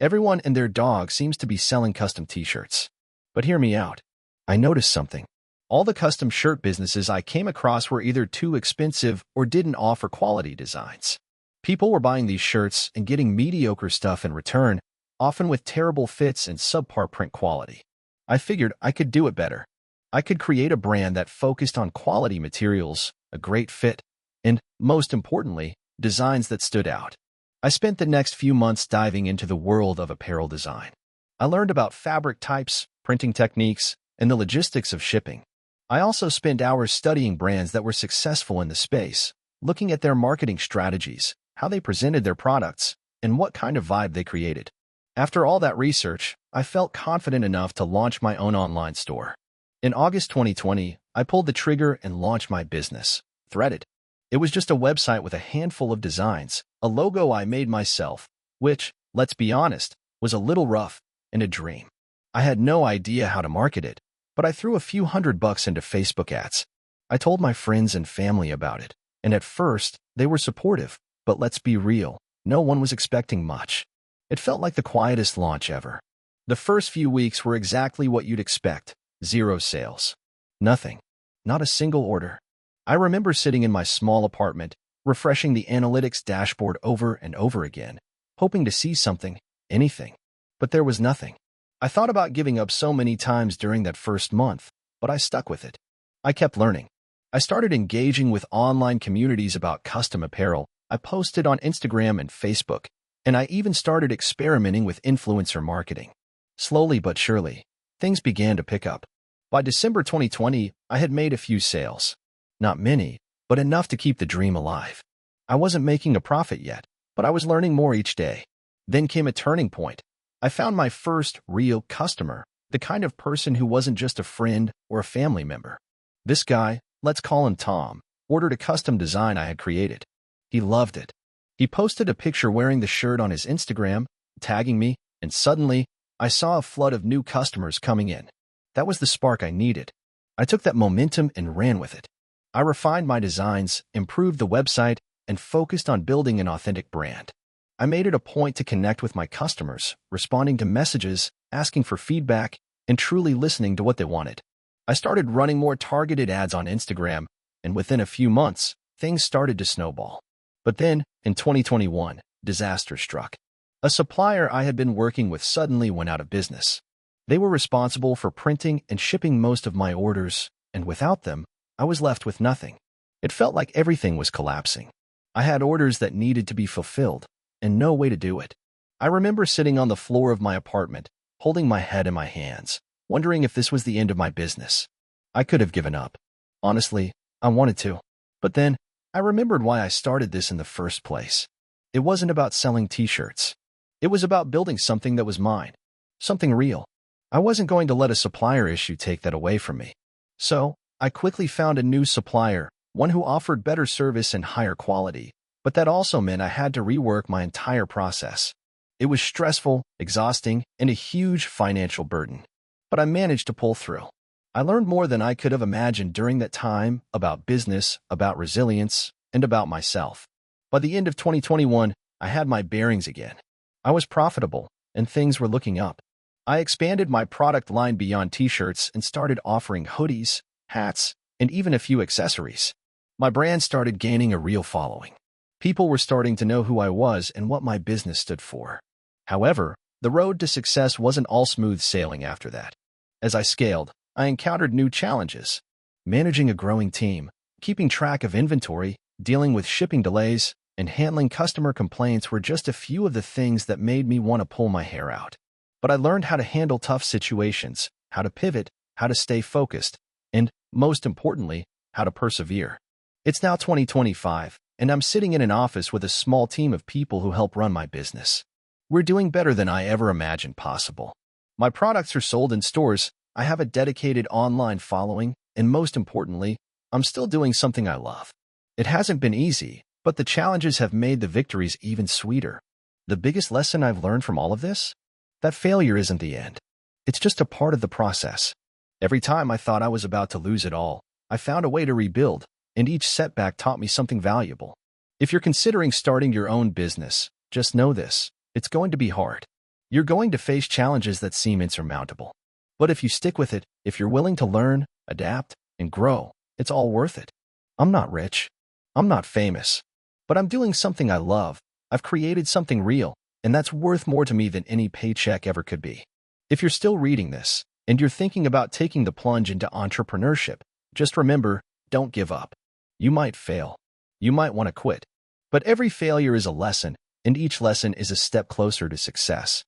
Everyone and their dog seems to be selling custom t-shirts. But hear me out. I noticed something. All the custom shirt businesses I came across were either too expensive or didn't offer quality designs. People were buying these shirts and getting mediocre stuff in return, often with terrible fits and subpar print quality. I figured I could do it better. I could create a brand that focused on quality materials, a great fit, and, most importantly, designs that stood out. I spent the next few months diving into the world of apparel design. I learned about fabric types, printing techniques, and the logistics of shipping. I also spent hours studying brands that were successful in the space, looking at their marketing strategies, how they presented their products, and what kind of vibe they created. After all that research, I felt confident enough to launch my own online store. In August 2020, I pulled the trigger and launched my business, Threaded. It was just a website with a handful of designs, a logo I made myself, which, let's be honest, was a little rough, and a dream. I had no idea how to market it, but I threw a few $100 into Facebook ads. I told my friends and family about it, and at first, they were supportive, but let's be real, no one was expecting much. It felt like the quietest launch ever. The first few weeks were exactly what you'd expect: 0 sales. Nothing. Not a single order. I remember sitting in my small apartment, refreshing the analytics dashboard over and over again, hoping to see something, anything. But there was nothing. I thought about giving up so many times during that first month, but I stuck with it. I kept learning. I started engaging with online communities about custom apparel. I posted on Instagram and Facebook, and I even started experimenting with influencer marketing. Slowly but surely, things began to pick up. By December 2020, I had made a few sales. Not many, but enough to keep the dream alive. I wasn't making a profit yet, but I was learning more each day. Then came a turning point. I found my first real customer, the kind of person who wasn't just a friend or a family member. This guy, let's call him Tom, ordered a custom design I had created. He loved it. He posted a picture wearing the shirt on his Instagram, tagging me, and suddenly, I saw a flood of new customers coming in. That was the spark I needed. I took that momentum and ran with it. I refined my designs, improved the website, and focused on building an authentic brand. I made it a point to connect with my customers, responding to messages, asking for feedback, and truly listening to what they wanted. I started running more targeted ads on Instagram, and within a few months, things started to snowball. But then, in 2021, disaster struck. A supplier I had been working with suddenly went out of business. They were responsible for printing and shipping most of my orders, and without them, I was left with nothing. It felt like everything was collapsing. I had orders that needed to be fulfilled, and no way to do it. I remember sitting on the floor of my apartment, holding my head in my hands, wondering if this was the end of my business. I could have given up. Honestly, I wanted to. But then, I remembered why I started this in the first place. It wasn't about selling t-shirts. It was about building something that was mine. Something real. I wasn't going to let a supplier issue take that away from me. So, I quickly found a new supplier, one who offered better service and higher quality. But that also meant I had to rework my entire process. It was stressful, exhausting, and a huge financial burden. But I managed to pull through. I learned more than I could have imagined during that time about business, about resilience, and about myself. By the end of 2021, I had my bearings again. I was profitable, and things were looking up. I expanded my product line beyond t-shirts and started offering hoodies, hats, and even a few accessories. My brand started gaining a real following. People were starting to know who I was and what my business stood for. However, the road to success wasn't all smooth sailing after that. As I scaled, I encountered new challenges. Managing a growing team, keeping track of inventory, dealing with shipping delays, and handling customer complaints were just a few of the things that made me want to pull my hair out. But I learned how to handle tough situations, how to pivot, how to stay focused, and, most importantly, how to persevere. It's now 2025, and I'm sitting in an office with a small team of people who help run my business. We're doing better than I ever imagined possible. My products are sold in stores, I have a dedicated online following, and most importantly, I'm still doing something I love. It hasn't been easy, but the challenges have made the victories even sweeter. The biggest lesson I've learned from all of this? That failure isn't the end. It's just a part of the process. Every time I thought I was about to lose it all, I found a way to rebuild, and each setback taught me something valuable. If you're considering starting your own business, just know this. It's going to be hard. You're going to face challenges that seem insurmountable. But if you stick with it, if you're willing to learn, adapt, and grow, it's all worth it. I'm not rich. I'm not famous. But I'm doing something I love. I've created something real, and that's worth more to me than any paycheck ever could be. If you're still reading this, and you're thinking about taking the plunge into entrepreneurship, just remember, don't give up. You might fail. You might want to quit. But every failure is a lesson, and each lesson is a step closer to success.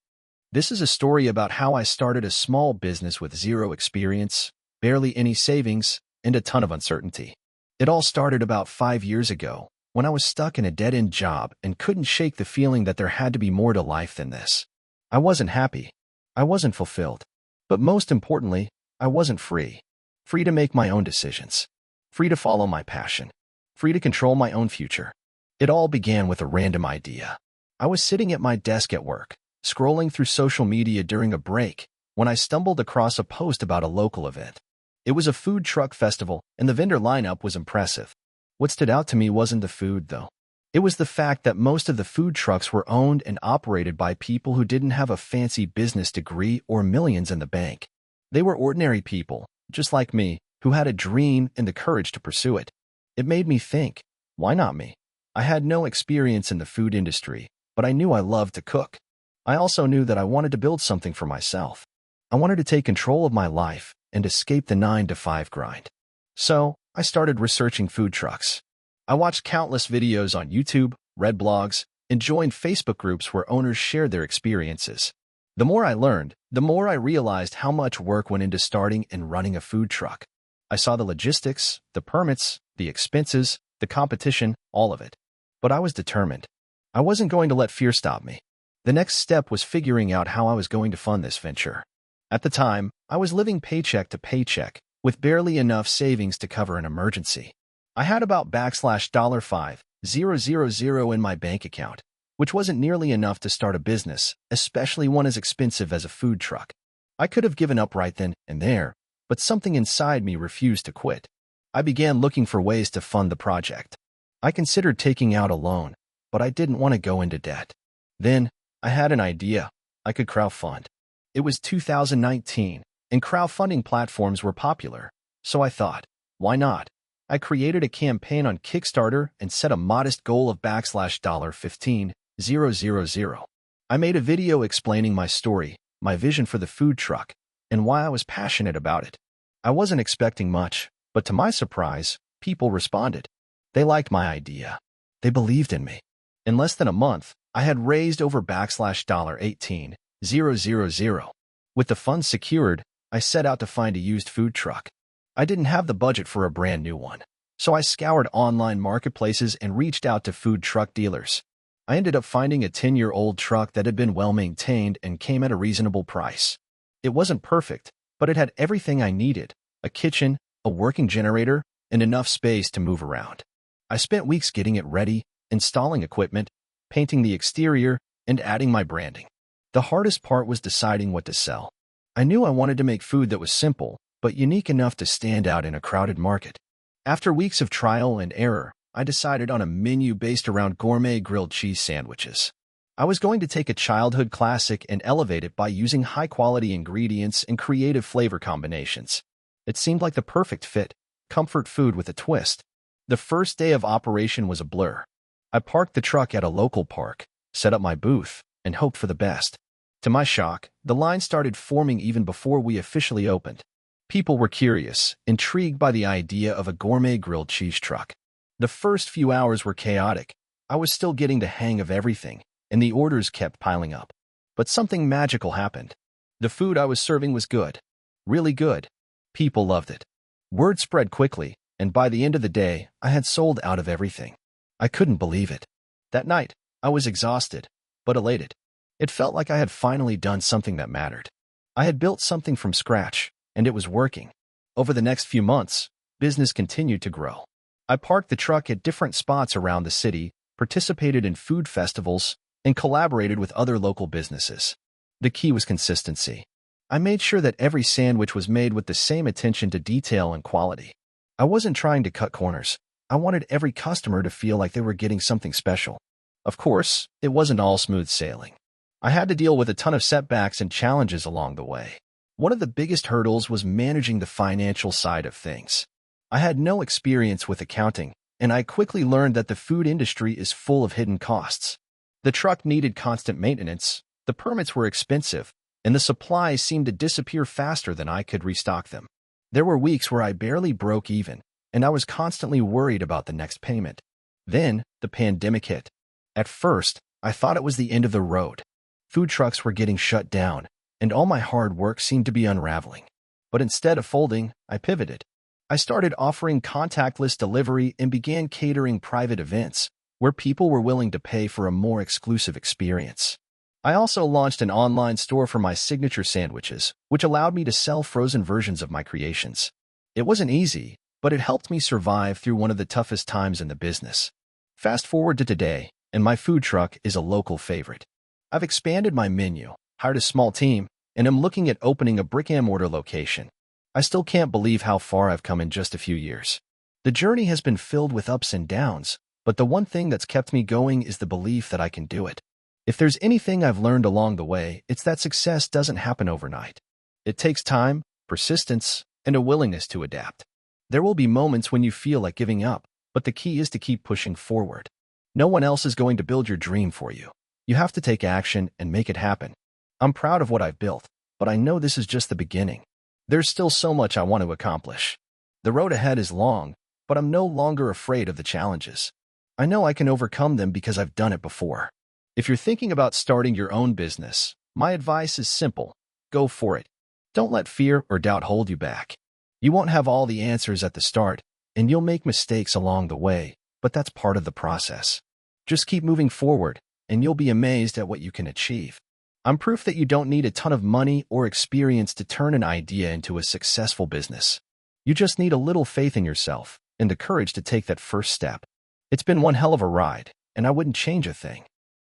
This is a story about how I started a small business with zero experience, barely any savings, and a ton of uncertainty. It all started about 5 years ago, when I was stuck in a dead-end job and couldn't shake the feeling that there had to be more to life than this. I wasn't happy. I wasn't fulfilled. But most importantly, I wasn't free. Free to make my own decisions. Free to follow my passion. Free to control my own future. It all began with a random idea. I was sitting at my desk at work, scrolling through social media during a break, when I stumbled across a post about a local event. It was a food truck festival, and the vendor lineup was impressive. What stood out to me wasn't the food, though. It was the fact that most of the food trucks were owned and operated by people who didn't have a fancy business degree or millions in the bank. They were ordinary people, just like me, who had a dream and the courage to pursue it. It made me think, why not me? I had no experience in the food industry, but I knew I loved to cook. I also knew that I wanted to build something for myself. I wanted to take control of my life and escape the 9-to-5 grind. So, I started researching food trucks. I watched countless videos on YouTube, read blogs, and joined Facebook groups where owners shared their experiences. The more I learned, the more I realized how much work went into starting and running a food truck. I saw the logistics, the permits, the expenses, the competition, all of it. But I was determined. I wasn't going to let fear stop me. The next step was figuring out how I was going to fund this venture. At the time, I was living paycheck to paycheck, with barely enough savings to cover an emergency. I had about $5,000 in my bank account, which wasn't nearly enough to start a business, especially one as expensive as a food truck. I could have given up right then and there, but something inside me refused to quit. I began looking for ways to fund the project. I considered taking out a loan, but I didn't want to go into debt. Then, I had an idea. I could crowdfund. It was 2019, and crowdfunding platforms were popular, so I thought, why not? I created a campaign on Kickstarter and set a modest goal of $15,000. I made a video explaining my story, my vision for the food truck, and why I was passionate about it. I wasn't expecting much, but to my surprise, people responded. They liked my idea. They believed in me. In less than a month, I had raised over $18,000. With the funds secured, I set out to find a used food truck. I didn't have the budget for a brand new one, so I scoured online marketplaces and reached out to food truck dealers. I ended up finding a 10-year-old truck that had been well-maintained and came at a reasonable price. It wasn't perfect, but it had everything I needed: a kitchen, a working generator, and enough space to move around. I spent weeks getting it ready, installing equipment, painting the exterior, and adding my branding. The hardest part was deciding what to sell. I knew I wanted to make food that was simple, but unique enough to stand out in a crowded market. After weeks of trial and error, I decided on a menu based around gourmet grilled cheese sandwiches. I was going to take a childhood classic and elevate it by using high-quality ingredients and creative flavor combinations. It seemed like the perfect fit, comfort food with a twist. The first day of operation was a blur. I parked the truck at a local park, set up my booth, and hoped for the best. To my shock, the line started forming even before we officially opened. People were curious, intrigued by the idea of a gourmet grilled cheese truck. The first few hours were chaotic. I was still getting the hang of everything, and the orders kept piling up. But something magical happened. The food I was serving was good. Really good. People loved it. Word spread quickly, and by the end of the day, I had sold out of everything. I couldn't believe it. That night, I was exhausted, but elated. It felt like I had finally done something that mattered. I had built something from scratch, and it was working. Over the next few months, business continued to grow. I parked the truck at different spots around the city, participated in food festivals, and collaborated with other local businesses. The key was consistency. I made sure that every sandwich was made with the same attention to detail and quality. I wasn't trying to cut corners. I wanted every customer to feel like they were getting something special. Of course, it wasn't all smooth sailing. I had to deal with a ton of setbacks and challenges along the way. One of the biggest hurdles was managing the financial side of things. I had no experience with accounting, and I quickly learned that the food industry is full of hidden costs. The truck needed constant maintenance, the permits were expensive, and the supplies seemed to disappear faster than I could restock them. There were weeks where I barely broke even, and I was constantly worried about the next payment. Then, the pandemic hit. At first, I thought it was the end of the road. Food trucks were getting shut down, and all my hard work seemed to be unraveling. But instead of folding, I pivoted. I started offering contactless delivery and began catering private events, where people were willing to pay for a more exclusive experience. I also launched an online store for my signature sandwiches, which allowed me to sell frozen versions of my creations. It wasn't easy, but it helped me survive through one of the toughest times in the business. Fast forward to today, and my food truck is a local favorite. I've expanded my menu, hired a small team, and am looking at opening a brick-and-mortar location. I still can't believe how far I've come in just a few years. The journey has been filled with ups and downs, but the one thing that's kept me going is the belief that I can do it. If there's anything I've learned along the way, it's that success doesn't happen overnight. It takes time, persistence, and a willingness to adapt. There will be moments when you feel like giving up, but the key is to keep pushing forward. No one else is going to build your dream for you. You have to take action and make it happen. I'm proud of what I've built, but I know this is just the beginning. There's still so much I want to accomplish. The road ahead is long, but I'm no longer afraid of the challenges. I know I can overcome them because I've done it before. If you're thinking about starting your own business, my advice is simple. Go for it. Don't let fear or doubt hold you back. You won't have all the answers at the start, and you'll make mistakes along the way, but that's part of the process. Just keep moving forward, and you'll be amazed at what you can achieve. I'm proof that you don't need a ton of money or experience to turn an idea into a successful business. You just need a little faith in yourself and the courage to take that first step. It's been one hell of a ride, and I wouldn't change a thing.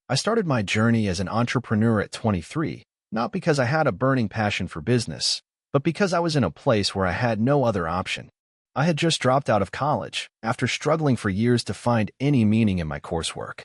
I started my journey as an entrepreneur at 23, not because I had a burning passion for business, but because I was in a place where I had no other option. I had just dropped out of college after struggling for years to find any meaning in my coursework.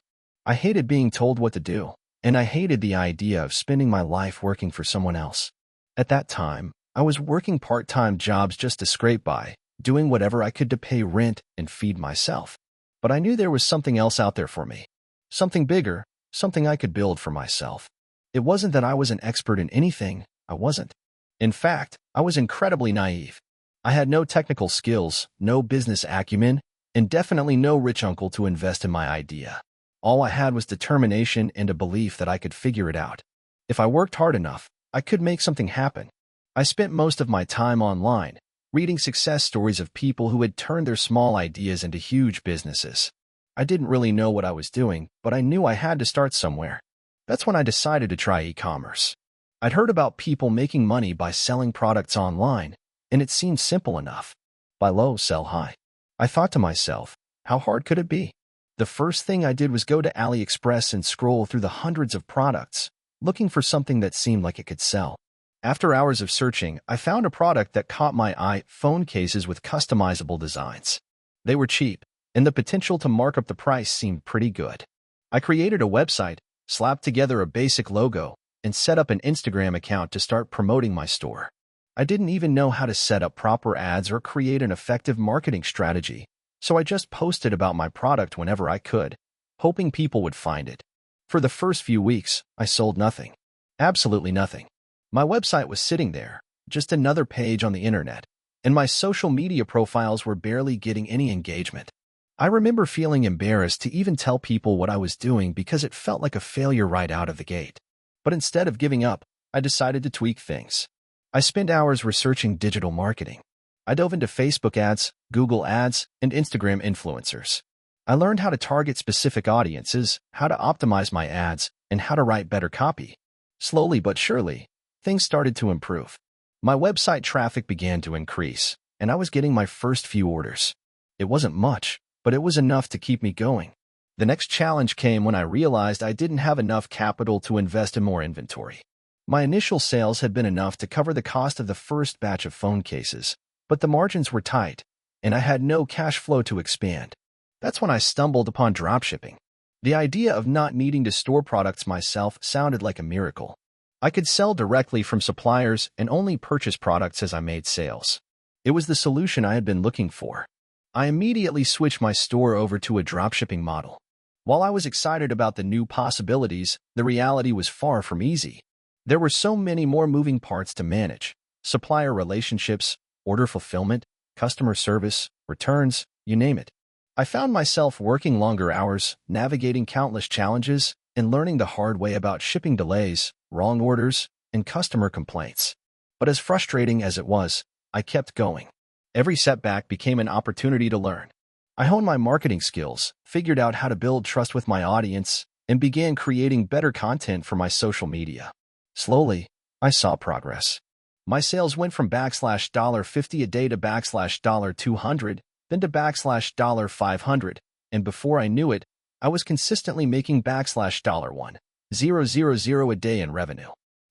I hated being told what to do, and I hated the idea of spending my life working for someone else. At that time, I was working part-time jobs just to scrape by, doing whatever I could to pay rent and feed myself. But I knew there was something else out there for me. Something bigger, something I could build for myself. It wasn't that I was an expert in anything. I wasn't. In fact, I was incredibly naive. I had no technical skills, no business acumen, and definitely no rich uncle to invest in my idea. All I had was determination and a belief that I could figure it out. If I worked hard enough, I could make something happen. I spent most of my time online, reading success stories of people who had turned their small ideas into huge businesses. I didn't really know what I was doing, but I knew I had to start somewhere. That's when I decided to try e-commerce. I'd heard about people making money by selling products online, and it seemed simple enough. Buy low, sell high. I thought to myself, how hard could it be? The first thing I did was go to AliExpress and scroll through the hundreds of products, looking for something that seemed like it could sell. After hours of searching, I found a product that caught my eye: phone cases with customizable designs. They were cheap, and the potential to mark up the price seemed pretty good. I created a website, slapped together a basic logo, and set up an Instagram account to start promoting my store. I didn't even know how to set up proper ads or create an effective marketing strategy, so I just posted about my product whenever I could, hoping people would find it. For the first few weeks, I sold nothing. Absolutely nothing. My website was sitting there, just another page on the internet, and my social media profiles were barely getting any engagement. I remember feeling embarrassed to even tell people what I was doing because it felt like a failure right out of the gate. But instead of giving up, I decided to tweak things. I spent hours researching digital marketing. I dove into Facebook ads, Google ads, and Instagram influencers. I learned how to target specific audiences, how to optimize my ads, and how to write better copy. Slowly but surely, things started to improve. My website traffic began to increase, and I was getting my first few orders. It wasn't much, but it was enough to keep me going. The next challenge came when I realized I didn't have enough capital to invest in more inventory. My initial sales had been enough to cover the cost of the first batch of phone cases, but the margins were tight, and I had no cash flow to expand. That's when I stumbled upon dropshipping. The idea of not needing to store products myself sounded like a miracle. I could sell directly from suppliers and only purchase products as I made sales. It was the solution I had been looking for. I immediately switched my store over to a dropshipping model. While I was excited about the new possibilities, the reality was far from easy. There were so many more moving parts to manage: supplier relationships, order fulfillment, customer service, returns, you name it. I found myself working longer hours, navigating countless challenges, and learning the hard way about shipping delays, wrong orders, and customer complaints. But as frustrating as it was, I kept going. Every setback became an opportunity to learn. I honed my marketing skills, figured out how to build trust with my audience, and began creating better content for my social media. Slowly, I saw progress. My sales went from $50 a day to $200, then to $500, and before I knew it, I was consistently making $1,000 a day in revenue.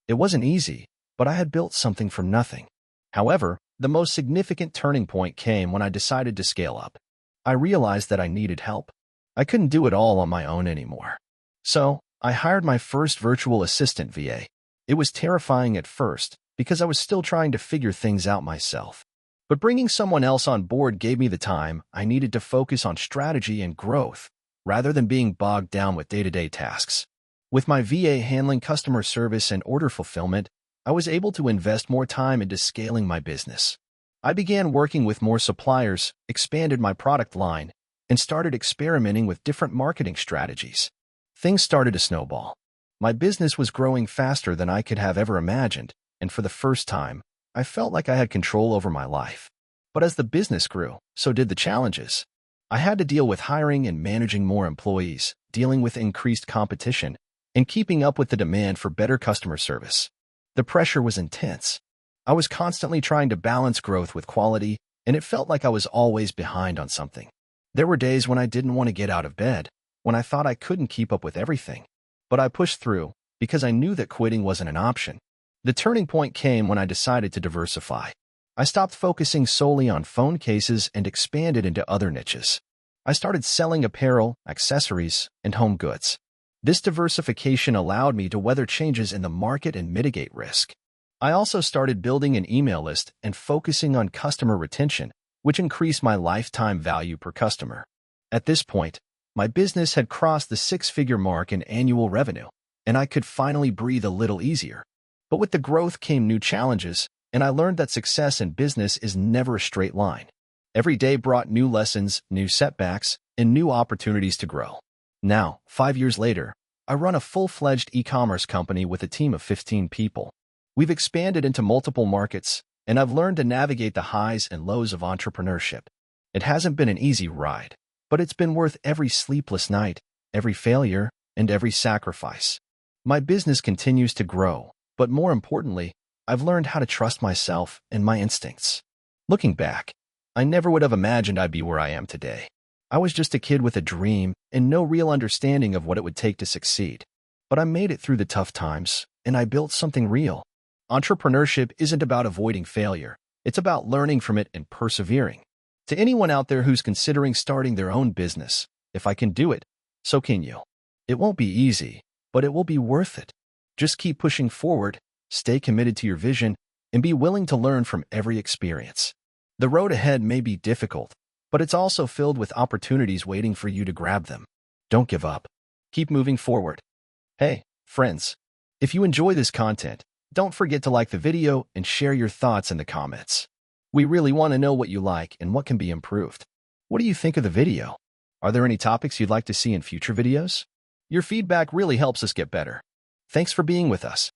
It wasn't easy, but I had built something from nothing. However, the most significant turning point came when I decided to scale up. I realized that I needed help. I couldn't do it all on my own anymore. So, I hired my first virtual assistant VA. It was terrifying at first because I was still trying to figure things out myself. But bringing someone else on board gave me the time I needed to focus on strategy and growth. rather than being bogged down with day-to-day tasks. With my VA handling customer service and order fulfillment, I was able to invest more time into scaling my business. I began working with more suppliers, expanded my product line, and started experimenting with different marketing strategies. Things started to snowball. My business was growing faster than I could have ever imagined, and for the first time, I felt like I had control over my life. But as the business grew, so did the challenges. I had to deal with hiring and managing more employees, dealing with increased competition, and keeping up with the demand for better customer service. The pressure was intense. I was constantly trying to balance growth with quality, and it felt like I was always behind on something. There were days when I didn't want to get out of bed, when I thought I couldn't keep up with everything. But I pushed through, because I knew that quitting wasn't an option. The turning point came when I decided to diversify. I stopped focusing solely on phone cases and expanded into other niches. I started selling apparel, accessories, and home goods. This diversification allowed me to weather changes in the market and mitigate risk. I also started building an email list and focusing on customer retention, which increased my lifetime value per customer. At this point, my business had crossed the six-figure mark in annual revenue, and I could finally breathe a little easier. But with the growth came new challenges, and I learned that success in business is never a straight line. Every day brought new lessons, new setbacks, and new opportunities to grow. Now, 5 years later, I run a full-fledged e-commerce company with a team of 15 people. We've expanded into multiple markets, and I've learned to navigate the highs and lows of entrepreneurship. It hasn't been an easy ride, but it's been worth every sleepless night, every failure, and every sacrifice. My business continues to grow, but more importantly, I've learned how to trust myself and my instincts. Looking back, I never would have imagined I'd be where I am today. I was just a kid with a dream and no real understanding of what it would take to succeed. But I made it through the tough times, and I built something real. Entrepreneurship isn't about avoiding failure. It's about learning from it and persevering. To anyone out there who's considering starting their own business, if I can do it, so can you. It won't be easy, but it will be worth it. Just keep pushing forward, stay committed to your vision, and be willing to learn from every experience. The road ahead may be difficult, but it's also filled with opportunities waiting for you to grab them. Don't give up. Keep moving forward. Hey, friends, if you enjoy this content, don't forget to like the video and share your thoughts in the comments. We really want to know what you like and what can be improved. What do you think of the video? Are there any topics you'd like to see in future videos? Your feedback really helps us get better. Thanks for being with us.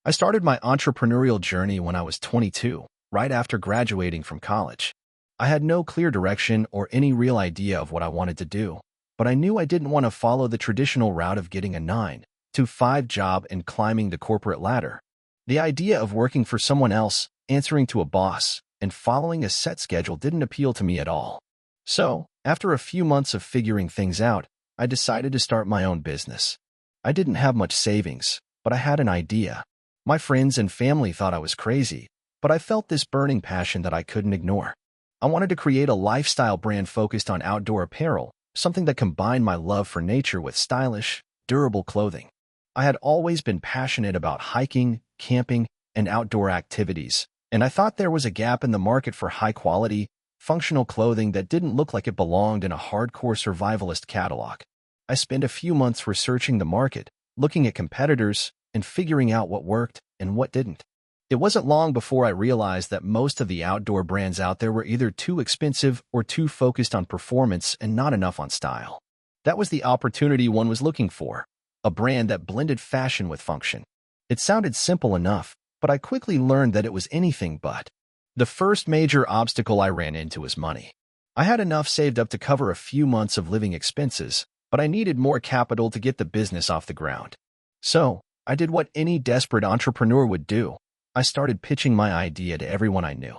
I started my entrepreneurial journey when I was 22, right after graduating from college. I had no clear direction or any real idea of what I wanted to do, but I knew I didn't want to follow the traditional route of getting a 9-to-5 job and climbing the corporate ladder. The idea of working for someone else, answering to a boss, and following a set schedule didn't appeal to me at all. So, after a few months of figuring things out, I decided to start my own business. I didn't have much savings, but I had an idea. My friends and family thought I was crazy, but I felt this burning passion that I couldn't ignore. I wanted to create a lifestyle brand focused on outdoor apparel, something that combined my love for nature with stylish, durable clothing. I had always been passionate about hiking, camping, and outdoor activities, and I thought there was a gap in the market for high-quality, functional clothing that didn't look like it belonged in a hardcore survivalist catalog. I spent a few months researching the market, looking at competitors, and figuring out what worked and what didn't. It wasn't long before I realized that most of the outdoor brands out there were either too expensive or too focused on performance and not enough on style. That was the opportunity one was looking for, a brand that blended fashion with function. It sounded simple enough, but I quickly learned that it was anything but. The first major obstacle I ran into was money. I had enough saved up to cover a few months of living expenses, but I needed more capital to get the business off the ground. So, I did what any desperate entrepreneur would do. I started pitching my idea to everyone I knew.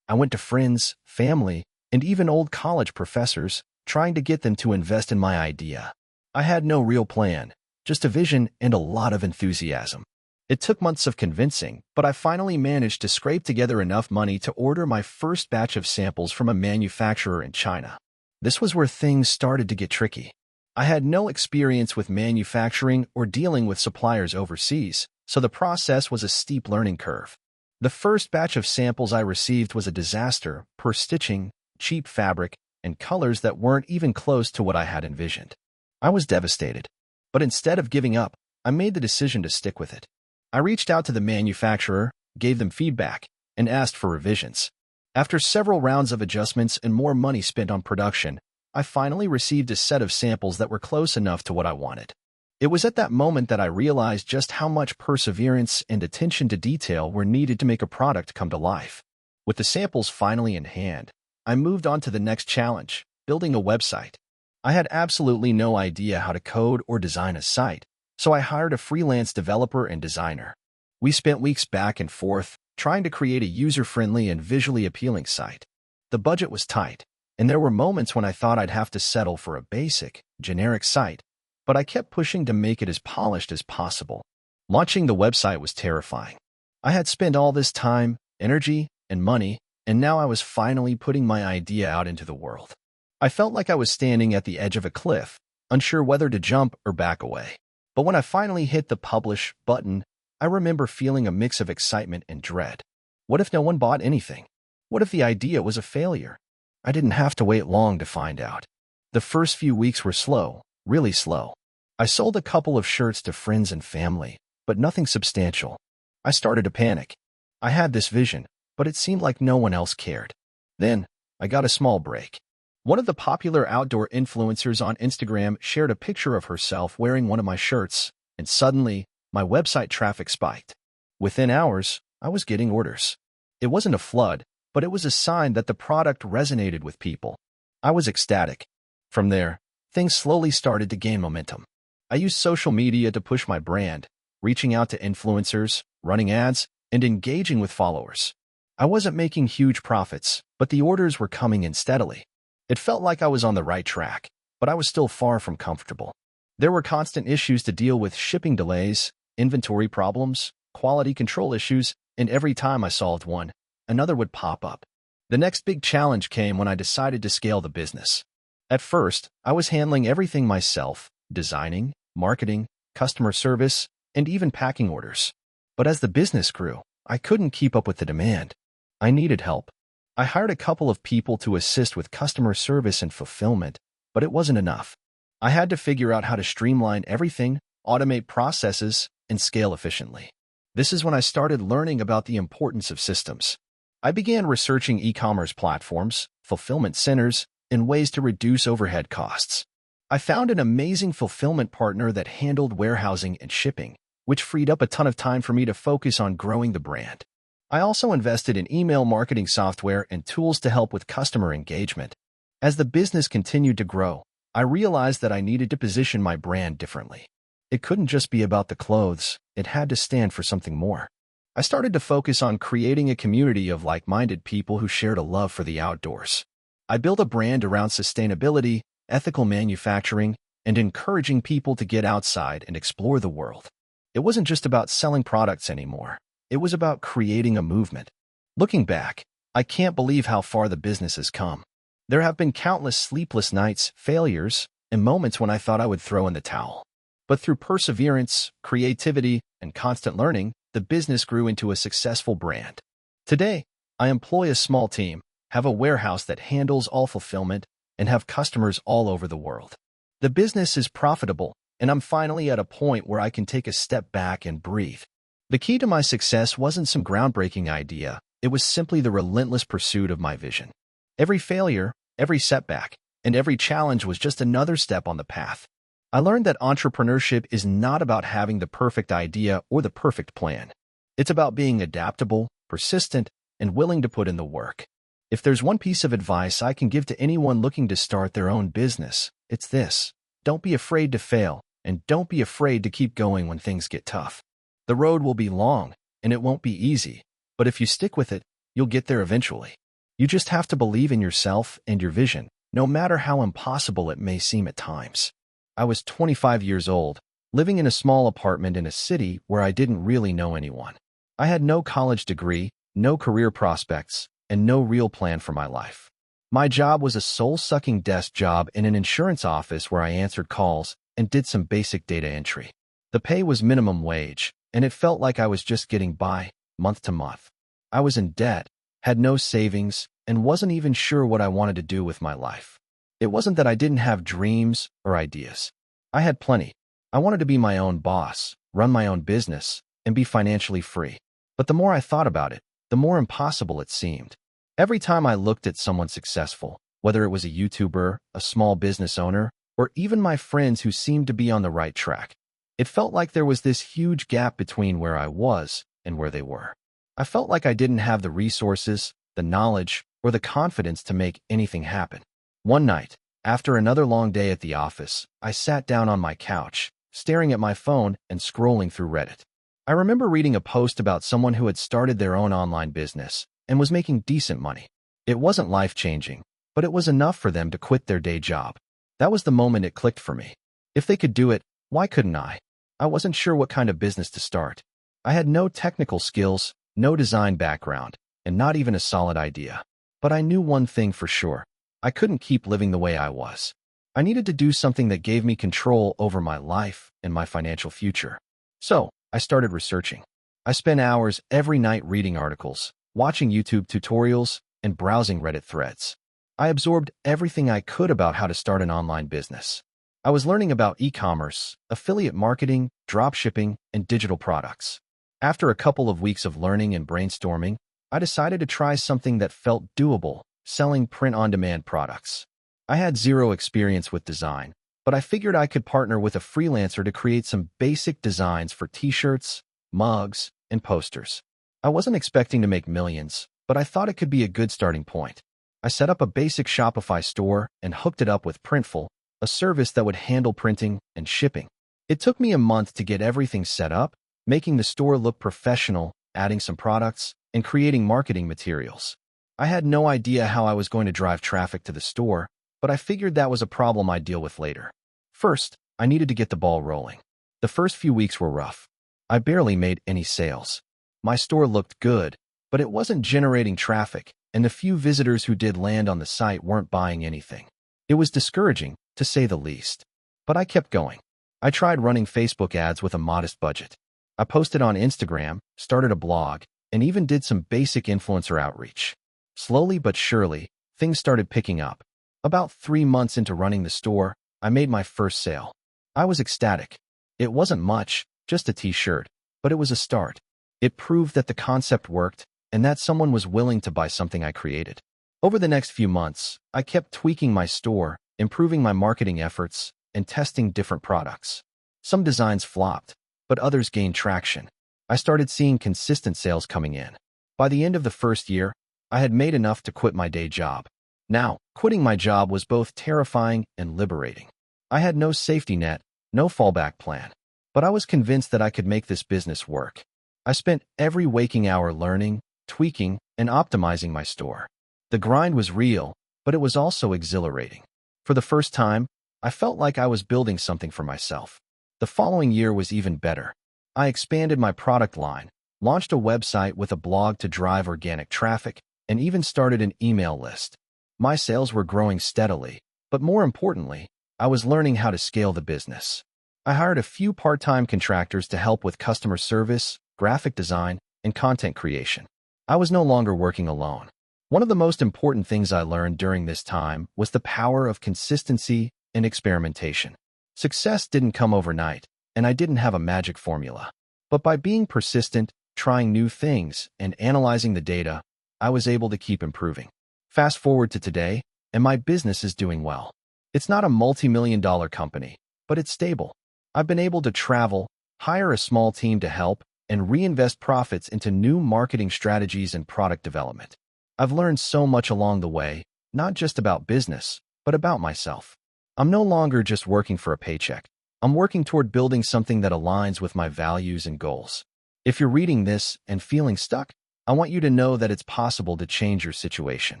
I went to friends, family, and even old college professors, trying to get them to invest in my idea. I had no real plan, just a vision and a lot of enthusiasm. It took months of convincing, but I finally managed to scrape together enough money to order my first batch of samples from a manufacturer in China. This was where things started to get tricky. I had no experience with manufacturing or dealing with suppliers overseas, so the process was a steep learning curve. The first batch of samples I received was a disaster, poor stitching, cheap fabric, and colors that weren't even close to what I had envisioned. I was devastated. But instead of giving up, I made the decision to stick with it. I reached out to the manufacturer, gave them feedback, and asked for revisions. After several rounds of adjustments and more money spent on production, I finally received a set of samples that were close enough to what I wanted. It was at that moment that I realized just how much perseverance and attention to detail were needed to make a product come to life. With the samples finally in hand, I moved on to the next challenge, building a website. I had absolutely no idea how to code or design a site, so I hired a freelance developer and designer. We spent weeks back and forth, trying to create a user-friendly and visually appealing site. The budget was tight, and there were moments when I thought I'd have to settle for a basic, generic site, but I kept pushing to make it as polished as possible. Launching the website was terrifying. I had spent all this time, energy, and money, and now I was finally putting my idea out into the world. I felt like I was standing at the edge of a cliff, unsure whether to jump or back away. But when I finally hit the publish button, I remember feeling a mix of excitement and dread. What if no one bought anything? What if the idea was a failure? I didn't have to wait long to find out. The first few weeks were slow, really slow. I sold a couple of shirts to friends and family, but nothing substantial. I started to panic. I had this vision, but it seemed like no one else cared. Then, I got a small break. One of the popular outdoor influencers on Instagram shared a picture of herself wearing one of my shirts, and suddenly, my website traffic spiked. Within hours, I was getting orders. It wasn't a flood, but it was a sign that the product resonated with people. I was ecstatic. From there, things slowly started to gain momentum. I used social media to push my brand, reaching out to influencers, running ads, and engaging with followers. I wasn't making huge profits, but the orders were coming in steadily. It felt like I was on the right track, but I was still far from comfortable. There were constant issues to deal with: shipping delays, inventory problems, quality control issues, and every time I solved one, another would pop up. The next big challenge came when I decided to scale the business. At first, I was handling everything myself: designing, marketing, customer service, and even packing orders. But as the business grew, I couldn't keep up with the demand. I needed help. I hired a couple of people to assist with customer service and fulfillment, but it wasn't enough. I had to figure out how to streamline everything, automate processes, and scale efficiently. This is when I started learning about the importance of systems. I began researching e-commerce platforms, fulfillment centers, and ways to reduce overhead costs. I found an amazing fulfillment partner that handled warehousing and shipping, which freed up a ton of time for me to focus on growing the brand. I also invested in email marketing software and tools to help with customer engagement. As the business continued to grow, I realized that I needed to position my brand differently. It couldn't just be about the clothes, it had to stand for something more. I started to focus on creating a community of like-minded people who shared a love for the outdoors. I built a brand around sustainability, ethical manufacturing, and encouraging people to get outside and explore the world. It wasn't just about selling products anymore. It was about creating a movement. Looking back, I can't believe how far the business has come. There have been countless sleepless nights, failures, and moments when I thought I would throw in the towel. But through perseverance, creativity, and constant learning, the business grew into a successful brand. Today, I employ a small team, have a warehouse that handles all fulfillment, and have customers all over the world. The business is profitable, and I'm finally at a point where I can take a step back and breathe. The key to my success wasn't some groundbreaking idea. It was simply the relentless pursuit of my vision. Every failure, every setback, and every challenge was just another step on the path. I learned that entrepreneurship is not about having the perfect idea or the perfect plan. It's about being adaptable, persistent, and willing to put in the work. If there's one piece of advice I can give to anyone looking to start their own business, it's this: don't be afraid to fail, and don't be afraid to keep going when things get tough. The road will be long, and it won't be easy, but if you stick with it, you'll get there eventually. You just have to believe in yourself and your vision, no matter how impossible it may seem at times. I was 25 years old, living in a small apartment in a city where I didn't really know anyone. I had no college degree, no career prospects, and no real plan for my life. My job was a soul-sucking desk job in an insurance office where I answered calls and did some basic data entry. The pay was minimum wage, and it felt like I was just getting by, month to month. I was in debt, had no savings, and wasn't even sure what I wanted to do with my life. It wasn't that I didn't have dreams or ideas. I had plenty. I wanted to be my own boss, run my own business, and be financially free. But the more I thought about it, the more impossible it seemed. Every time I looked at someone successful, whether it was a YouTuber, a small business owner, or even my friends who seemed to be on the right track, it felt like there was this huge gap between where I was and where they were. I felt like I didn't have the resources, the knowledge, or the confidence to make anything happen. One night, after another long day at the office, I sat down on my couch, staring at my phone and scrolling through Reddit. I remember reading a post about someone who had started their own online business and was making decent money. It wasn't life-changing, but it was enough for them to quit their day job. That was the moment it clicked for me. If they could do it, why couldn't I? I wasn't sure what kind of business to start. I had no technical skills, no design background, and not even a solid idea. But I knew one thing for sure. I couldn't keep living the way I was. I needed to do something that gave me control over my life and my financial future. So, I started researching. I spent hours every night reading articles, watching YouTube tutorials, and browsing Reddit threads. I absorbed everything I could about how to start an online business. I was learning about e-commerce, affiliate marketing, dropshipping, and digital products. After a couple of weeks of learning and brainstorming, I decided to try something that felt doable, selling print-on-demand products. I had zero experience with design, but I figured I could partner with a freelancer to create some basic designs for t-shirts, mugs, and posters. I wasn't expecting to make millions, but I thought it could be a good starting point. I set up a basic Shopify store and hooked it up with Printful, a service that would handle printing and shipping. It took me a month to get everything set up, making the store look professional, adding some products, and creating marketing materials. I had no idea how I was going to drive traffic to the store, but I figured that was a problem I'd deal with later. First, I needed to get the ball rolling. The first few weeks were rough. I barely made any sales. My store looked good, but it wasn't generating traffic, and the few visitors who did land on the site weren't buying anything. It was discouraging, to say the least. But I kept going. I tried running Facebook ads with a modest budget. I posted on Instagram, started a blog, and even did some basic influencer outreach. Slowly but surely, things started picking up. About 3 months into running the store, I made my first sale. I was ecstatic. It wasn't much, just a t-shirt, but it was a start. It proved that the concept worked and that someone was willing to buy something I created. Over the next few months, I kept tweaking my store, improving my marketing efforts, and testing different products. Some designs flopped, but others gained traction. I started seeing consistent sales coming in. By the end of the first year, I had made enough to quit my day job. Now, quitting my job was both terrifying and liberating. I had no safety net, no fallback plan, but I was convinced that I could make this business work. I spent every waking hour learning, tweaking, and optimizing my store. The grind was real, but it was also exhilarating. For the first time, I felt like I was building something for myself. The following year was even better. I expanded my product line, launched a website with a blog to drive organic traffic, and even started an email list. My sales were growing steadily, but more importantly, I was learning how to scale the business. I hired a few part-time contractors to help with customer service, graphic design, and content creation. I was no longer working alone. One of the most important things I learned during this time was the power of consistency and experimentation. Success didn't come overnight, and I didn't have a magic formula. But by being persistent, trying new things, and analyzing the data, I was able to keep improving. Fast forward to today, and my business is doing well. It's not a multi-million-dollar company, but it's stable. I've been able to travel, hire a small team to help, and reinvest profits into new marketing strategies and product development. I've learned so much along the way, not just about business, but about myself. I'm no longer just working for a paycheck. I'm working toward building something that aligns with my values and goals. If you're reading this and feeling stuck, I want you to know that it's possible to change your situation.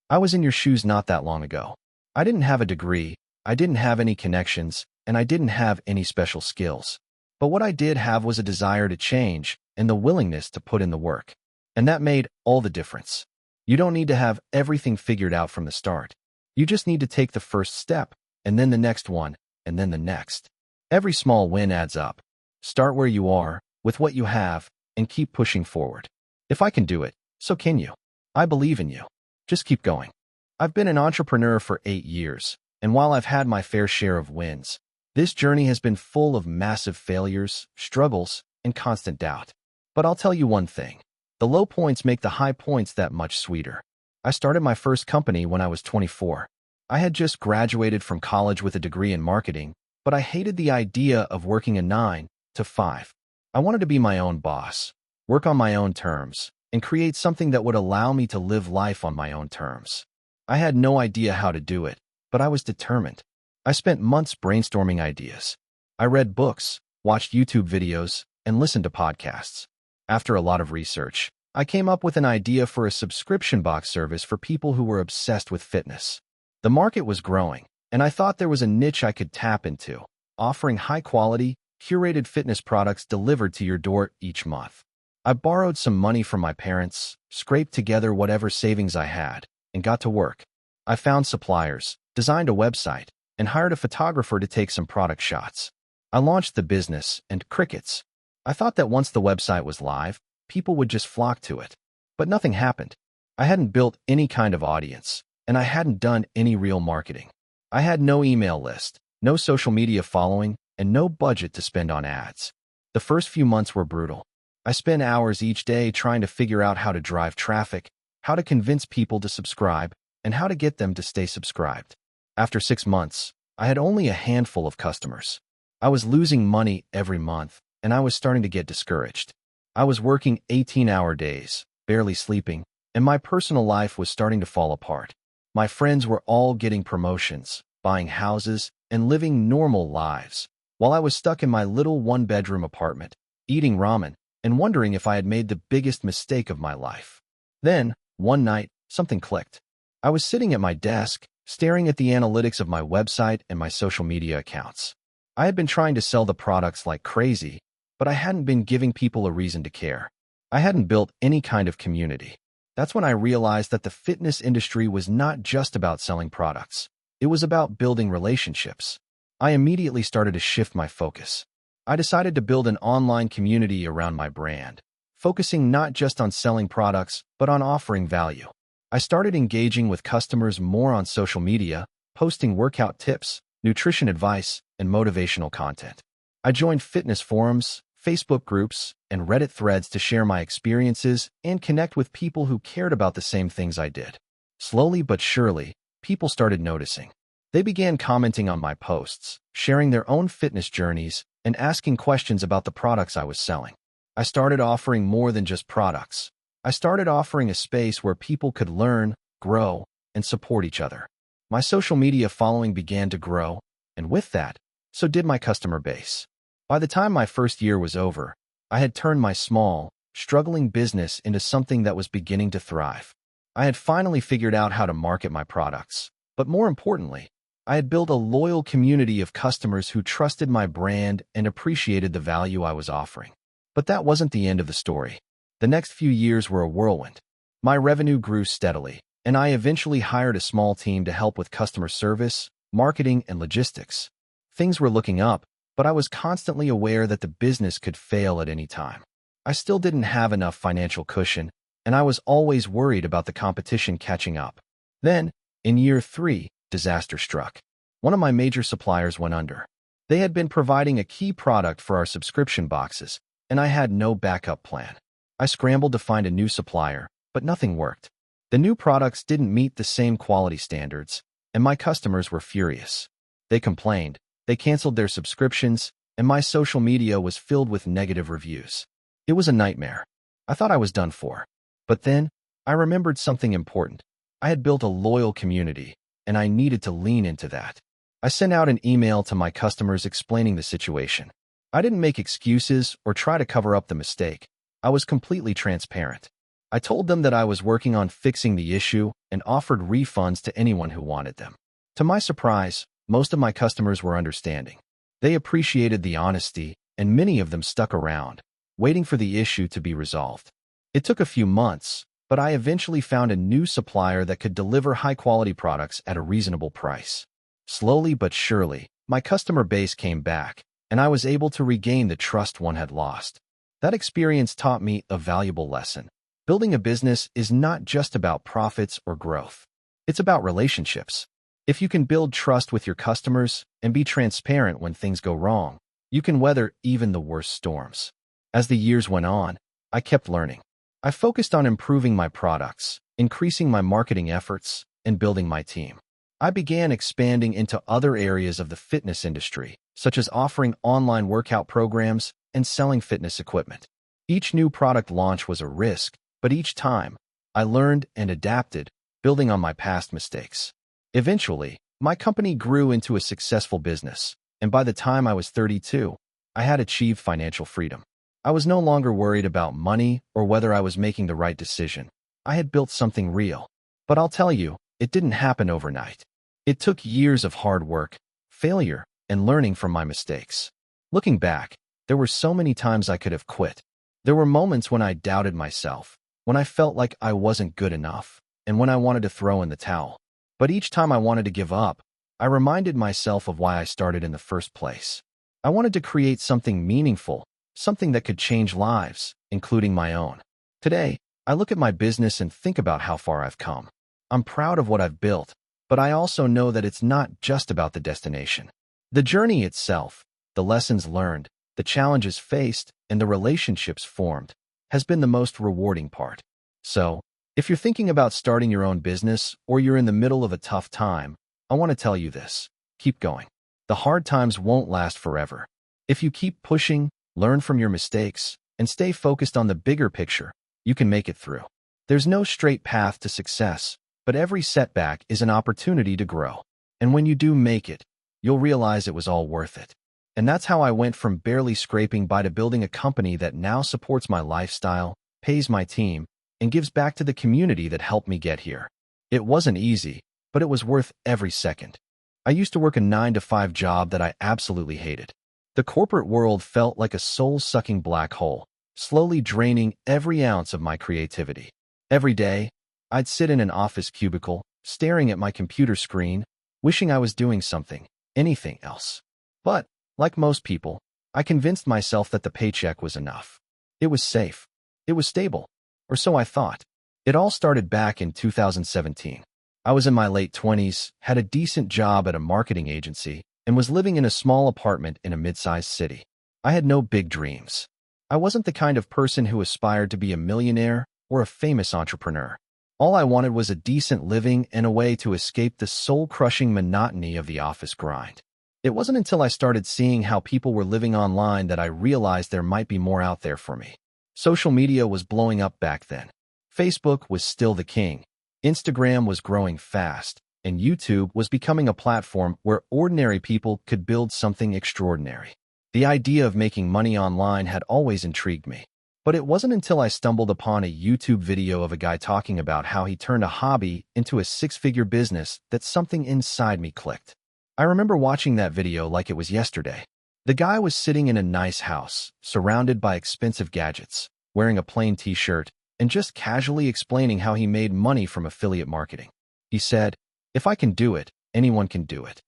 I was in your shoes not that long ago. I didn't have a degree, I didn't have any connections, and I didn't have any special skills. But what I did have was a desire to change and the willingness to put in the work. And that made all the difference. You don't need to have everything figured out from the start. You just need to take the first step, and then the next one, and then the next. Every small win adds up. Start where you are, with what you have, and keep pushing forward. If I can do it, so can you. I believe in you. Just keep going. I've been an entrepreneur for 8 years, and while I've had my fair share of wins, This journey has been full of massive failures, struggles, and constant doubt. But I'll tell you one thing. The low points make the high points that much sweeter. I started my first company when I was 24. I had just graduated from college with a degree in marketing, but I hated the idea of working a 9 to 5. I wanted to be my own boss, work on my own terms, and create something that would allow me to live life on my own terms. I had no idea how to do it, but I was determined. I spent months brainstorming ideas. I read books, watched YouTube videos, and listened to podcasts. After a lot of research, I came up with an idea for a subscription box service for people who were obsessed with fitness. The market was growing, and I thought there was a niche I could tap into, offering high-quality, curated fitness products delivered to your door each month. I borrowed some money from my parents, scraped together whatever savings I had, and got to work. I found suppliers, designed a website, and hired a photographer to take some product shots. I launched the business, and crickets. I thought that once the website was live, people would just flock to it. But nothing happened. I hadn't built any kind of audience, and I hadn't done any real marketing. I had no email list, no social media following, and no budget to spend on ads. The first few months were brutal. I spent hours each day trying to figure out how to drive traffic, how to convince people to subscribe, and how to get them to stay subscribed. After 6 months, I had only a handful of customers. I was losing money every month, and I was starting to get discouraged. I was working 18-hour days, barely sleeping, and my personal life was starting to fall apart. My friends were all getting promotions, buying houses, and living normal lives, while I was stuck in my little one-bedroom apartment, eating ramen, and wondering if I had made the biggest mistake of my life. Then, one night, something clicked. I was sitting at my desk, staring at the analytics of my website and my social media accounts. I had been trying to sell the products like crazy, but I hadn't been giving people a reason to care. I hadn't built any kind of community. That's when I realized that the fitness industry was not just about selling products. It was about building relationships. I immediately started to shift my focus. I decided to build an online community around my brand, focusing not just on selling products, but on offering value. I started engaging with customers more on social media, posting workout tips, nutrition advice, and motivational content. I joined fitness forums, Facebook groups, and Reddit threads to share my experiences and connect with people who cared about the same things I did. Slowly but surely, people started noticing. They began commenting on my posts, sharing their own fitness journeys, and asking questions about the products I was selling. I started offering more than just products. I started offering a space where people could learn, grow, and support each other. My social media following began to grow, and with that, so did my customer base. By the time my first year was over, I had turned my small, struggling business into something that was beginning to thrive. I had finally figured out how to market my products, but more importantly, I had built a loyal community of customers who trusted my brand and appreciated the value I was offering. But that wasn't the end of the story. The next few years were a whirlwind. My revenue grew steadily, and I eventually hired a small team to help with customer service, marketing, and logistics. Things were looking up, but I was constantly aware that the business could fail at any time. I still didn't have enough financial cushion, and I was always worried about the competition catching up. Then, in year 3, disaster struck. One of my major suppliers went under. They had been providing a key product for our subscription boxes, and I had no backup plan. I scrambled to find a new supplier, but nothing worked. The new products didn't meet the same quality standards, and my customers were furious. They complained, they canceled their subscriptions, and my social media was filled with negative reviews. It was a nightmare. I thought I was done for. But then, I remembered something important. I had built a loyal community, and I needed to lean into that. I sent out an email to my customers explaining the situation. I didn't make excuses or try to cover up the mistake. I was completely transparent. I told them that I was working on fixing the issue and offered refunds to anyone who wanted them. To my surprise, most of my customers were understanding. They appreciated the honesty, and many of them stuck around, waiting for the issue to be resolved. It took a few months, but I eventually found a new supplier that could deliver high-quality products at a reasonable price. Slowly but surely, my customer base came back, and I was able to regain the trust one had lost. That experience taught me a valuable lesson. Building a business is not just about profits or growth. It's about relationships. If you can build trust with your customers and be transparent when things go wrong, you can weather even the worst storms. As the years went on, I kept learning. I focused on improving my products, increasing my marketing efforts, and building my team. I began expanding into other areas of the fitness industry, such as offering online workout programs and selling fitness equipment. Each new product launch was a risk, but each time, I learned and adapted, building on my past mistakes. Eventually, my company grew into a successful business, and by the time I was 32, I had achieved financial freedom. I was no longer worried about money or whether I was making the right decision. I had built something real. But I'll tell you, it didn't happen overnight. It took years of hard work, failure, and learning from my mistakes. Looking back, there were so many times I could have quit. There were moments when I doubted myself, when I felt like I wasn't good enough, and when I wanted to throw in the towel. But each time I wanted to give up, I reminded myself of why I started in the first place. I wanted to create something meaningful, something that could change lives, including my own. Today, I look at my business and think about how far I've come. I'm proud of what I've built, but I also know that it's not just about the destination. The journey itself, the lessons learned, the challenges faced, and the relationships formed, has been the most rewarding part. So, if you're thinking about starting your own business or you're in the middle of a tough time, I want to tell you this: keep going. The hard times won't last forever. If you keep pushing, learn from your mistakes, and stay focused on the bigger picture, you can make it through. There's no straight path to success, but every setback is an opportunity to grow. And when you do make it, you'll realize it was all worth it. And that's how I went from barely scraping by to building a company that now supports my lifestyle, pays my team, and gives back to the community that helped me get here. It wasn't easy, but it was worth every second. I used to work a 9-to-5 job that I absolutely hated. The corporate world felt like a soul-sucking black hole, slowly draining every ounce of my creativity. Every day, I'd sit in an office cubicle, staring at my computer screen, wishing I was doing something, anything else. But, like most people, I convinced myself that the paycheck was enough. It was safe. It was stable. Or so I thought. It all started back in 2017. I was in my late 20s, had a decent job at a marketing agency, and was living in a small apartment in a mid-sized city. I had no big dreams. I wasn't the kind of person who aspired to be a millionaire or a famous entrepreneur. All I wanted was a decent living and a way to escape the soul-crushing monotony of the office grind. It wasn't until I started seeing how people were living online that I realized there might be more out there for me. Social media was blowing up back then. Facebook was still the king. Instagram was growing fast, and YouTube was becoming a platform where ordinary people could build something extraordinary. The idea of making money online had always intrigued me. But it wasn't until I stumbled upon a YouTube video of a guy talking about how he turned a hobby into a six-figure business that something inside me clicked. I remember watching that video like it was yesterday. The guy was sitting in a nice house, surrounded by expensive gadgets, wearing a plain t-shirt, and just casually explaining how he made money from affiliate marketing. He said, "If I can do it, anyone can do it."